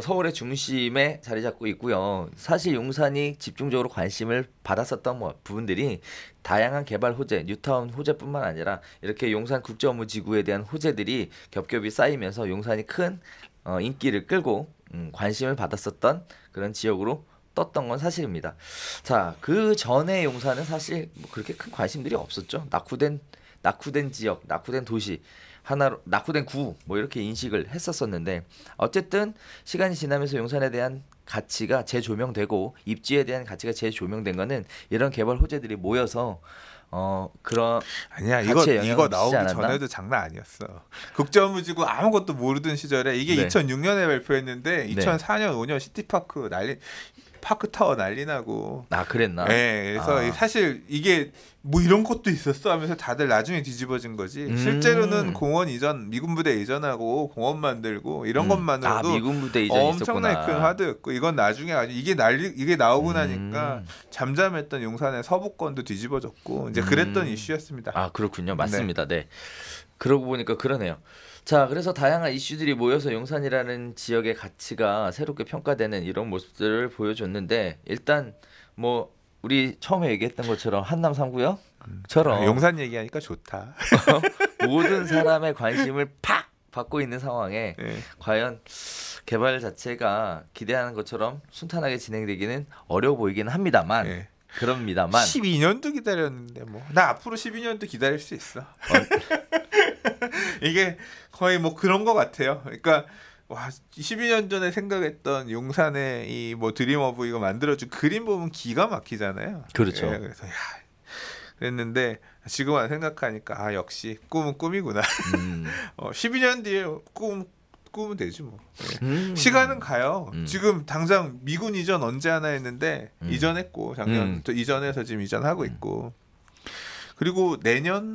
서울의 중심에 자리 잡고 있고요. 사실 용산이 집중적으로 관심을 받았었던 부분들이 다양한 개발 호재, 뉴타운 호재뿐만 아니라 이렇게 용산 국제업무지구에 대한 호재들이 겹겹이 쌓이면서 용산이 큰 인기를 끌고 관심을 받았었던 그런 지역으로 떴던 건 사실입니다. 자, 그 전에 용산은 사실 뭐 그렇게 큰 관심들이 없었죠. 낙후된 지역, 낙후된 도시 하나로, 낙후된 구 뭐 이렇게 인식을 했었었는데, 어쨌든 시간이 지나면서 용산에 대한 가치가 재조명되고 입지에 대한 가치가 재조명된 거는 이런 개발 호재들이 모여서 그런 아니야, 이거 나오기 전에도 장난 아니었어. 국제업무지구 아무것도 모르던 시절에 이게 네. 2006년에 발표했는데 2004년 5년 시티파크 파크타워 난리 나고. 아, 그랬나? 네, 그래서 사실 이게 뭐 이런 것도 있었어 하면서 다들 나중에 뒤집어진 거지. 실제로는 공원 이전, 미군 부대 이전하고 공원 만들고 이런 것만으로도 미군 부대 이전이 엄청나게 있었구나. 큰 화두였고, 이건 나중에 아주 이게 나오고 나니까 잠잠했던 용산의 서부권도 뒤집어졌고 이제 그랬던 이슈였습니다. 아, 그렇군요. 맞습니다. 네. 그러고 보니까 그러네요. 자, 그래서 다양한 이슈들이 모여서 용산이라는 지역의 가치가 새롭게 평가되는 이런 모습들을 보여줬는데, 일단 뭐 우리 처음에 얘기했던 것처럼 한남 3구역처럼 용산 얘기하니까 좋다. 모든 사람의 관심을 팍 받고 있는 상황에 과연 개발 자체가 기대하는 것처럼 순탄하게 진행되기는 어려워 보이기는 합니다만 그럽니다만 12년도 기다렸는데 뭐 나 앞으로 12년도 기다릴 수 있어. 이게 거의 뭐 그런 것 같아요. 그러니까 와, 12년 전에 생각했던 용산의 이 뭐 드림어브 이거 만들어준 그림 보면 기가 막히잖아요. 그렇죠. 그래서 그랬는데 지금 생각하니까 역시 꿈은 꿈이구나. 12년 뒤에 꿈은 되지 뭐. 시간은 가요. 지금 당장 미군 이전 언제 하나 했는데 이전했고 작년 또 이전해서 지금 이전하고 있고. 그리고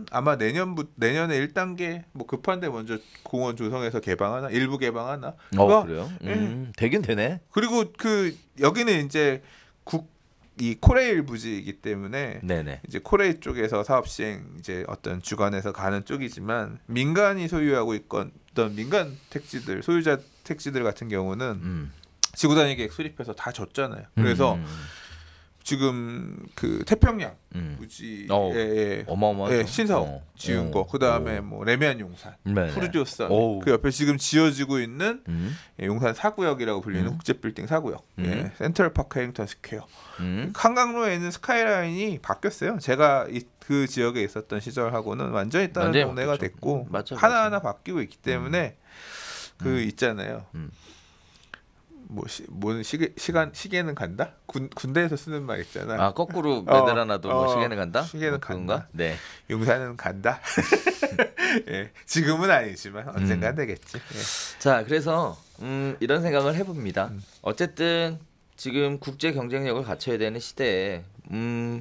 아마 내년에 1단계 뭐 급한데 먼저 공원 조성해서 개방하나, 일부 개방하나. 그래요? 되긴 되네. 그리고 여기는 이제 이 코레일 부지이기 때문에 네네. 이제 코레일 쪽에서 사업 시행 이제 어떤 주관에서 가는 쪽이지만, 민간이 소유하고 있던 민간 택지들, 소유자 택지들 같은 경우는 지구단위 계획 수립해서 다 줬잖아요. 그래서 지금 그 태평양 부지에 어마어마하죠. 신사옥 지은 거, 그 다음에 뭐 레미안 용산, 푸르지오산, 그 옆에 지금 지어지고 있는 용산 4구역이라고 불리는 국제빌딩 4구역, 센트럴파크 해링턴 스퀘어, 한강로에 있는 스카이라인이 바뀌었어요. 제가 그 지역에 있었던 시절하고는 완전히 다른 동네가 됐고 하나하나 바뀌고 있기 때문에 있잖아요. 시계는 간다? 군대에서 쓰는 말 있잖아. 아, 거꾸로 매달아놔도 뭐 시계는 간다? 시계는 간다. 네. 용산은 간다. 지금은 아니지만 언젠가 되겠지. 자, 그래서 이런 생각을 해봅니다. 어쨌든 지금 국제 경쟁력을 갖춰야 되는 시대에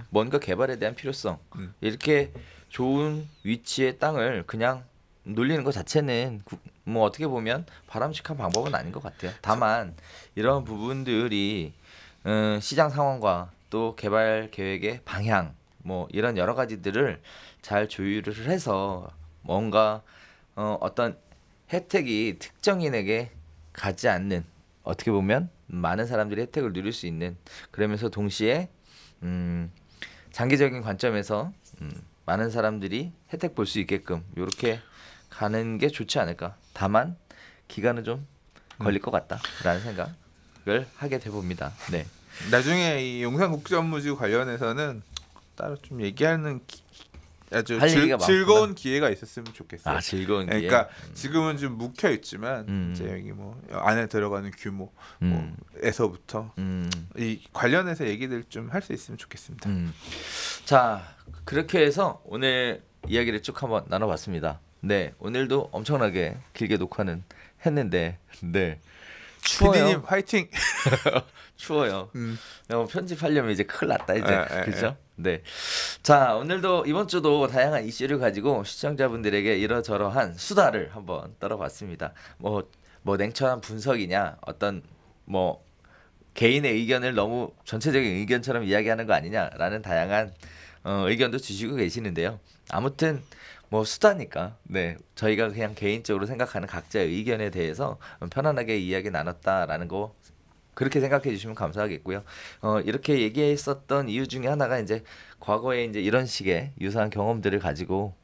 뭔가 개발에 대한 필요성, 이렇게 좋은 위치의 땅을 그냥 놀리는 것 자체는 뭐 어떻게 보면 바람직한 방법은 아닌 것 같아요. 다만 이런 부분들이 시장 상황과 또 개발 계획의 방향, 뭐 이런 여러 가지들을 잘 조율을 해서 뭔가 어떤 혜택이 특정인에게 가지 않는, 어떻게 보면 많은 사람들이 혜택을 누릴 수 있는, 그러면서 동시에 장기적인 관점에서 많은 사람들이 혜택 볼 수 있게끔 이렇게 가는 게 좋지 않을까. 다만 기간은 좀 걸릴 것 같다라는 생각을 하게 돼 봅니다. 네. 나중에 이 용산국제업무지구 관련해서는 따로 좀 얘기하는 아주 즐거운 기회가 있었으면 좋겠어요. 아, 즐거운 기회. 그러니까 지금은 좀 묵혀 있지만 이제 여기 뭐 안에 들어가는 규모에서부터 이 관련해서 얘기들 좀 할 수 있으면 좋겠습니다. 자, 그렇게 해서 오늘 이야기를 쭉 한번 나눠봤습니다. 네, 오늘도 엄청나게 길게 녹화는 했는데, 네, 추워요. PD님 화이팅. 추워요. 편집하려면 이제 큰일 났다 이제. 그렇죠? 네. 자, 오늘도 이번 주도 다양한 이슈를 가지고 시청자분들에게 이러저러한 수다를 한번 떨어봤습니다. 뭐 냉철한 분석이냐, 어떤 뭐 개인의 의견을 너무 전체적인 의견처럼 이야기하는 거 아니냐라는 다양한 의견도 주시고 계시는데요. 아무튼 뭐 수다니까, 네, 저희가 그냥 개인적으로 생각하는 각자의 의견에 대해서 편안하게 이야기 나눴다라는 거, 그렇게 생각해 주시면 감사하겠고요. 이렇게 얘기했었던 이유 중에 하나가 이제 과거에 이제 이런 식의 유사한 경험들을 가지고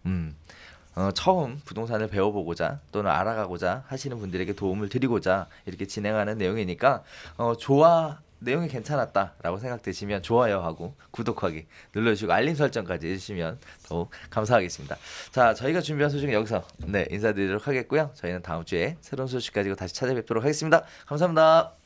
처음 부동산을 배워보고자 또는 알아가고자 하시는 분들에게 도움을 드리고자 이렇게 진행하는 내용이니까 내용이 괜찮았다라고 생각되시면 좋아요하고 구독하기 눌러주시고 알림 설정까지 해주시면 더욱 감사하겠습니다. 자, 저희가 준비한 소식은 여기서 인사드리도록 하겠고요. 저희는 다음 주에 새로운 소식 가지고 다시 찾아뵙도록 하겠습니다. 감사합니다.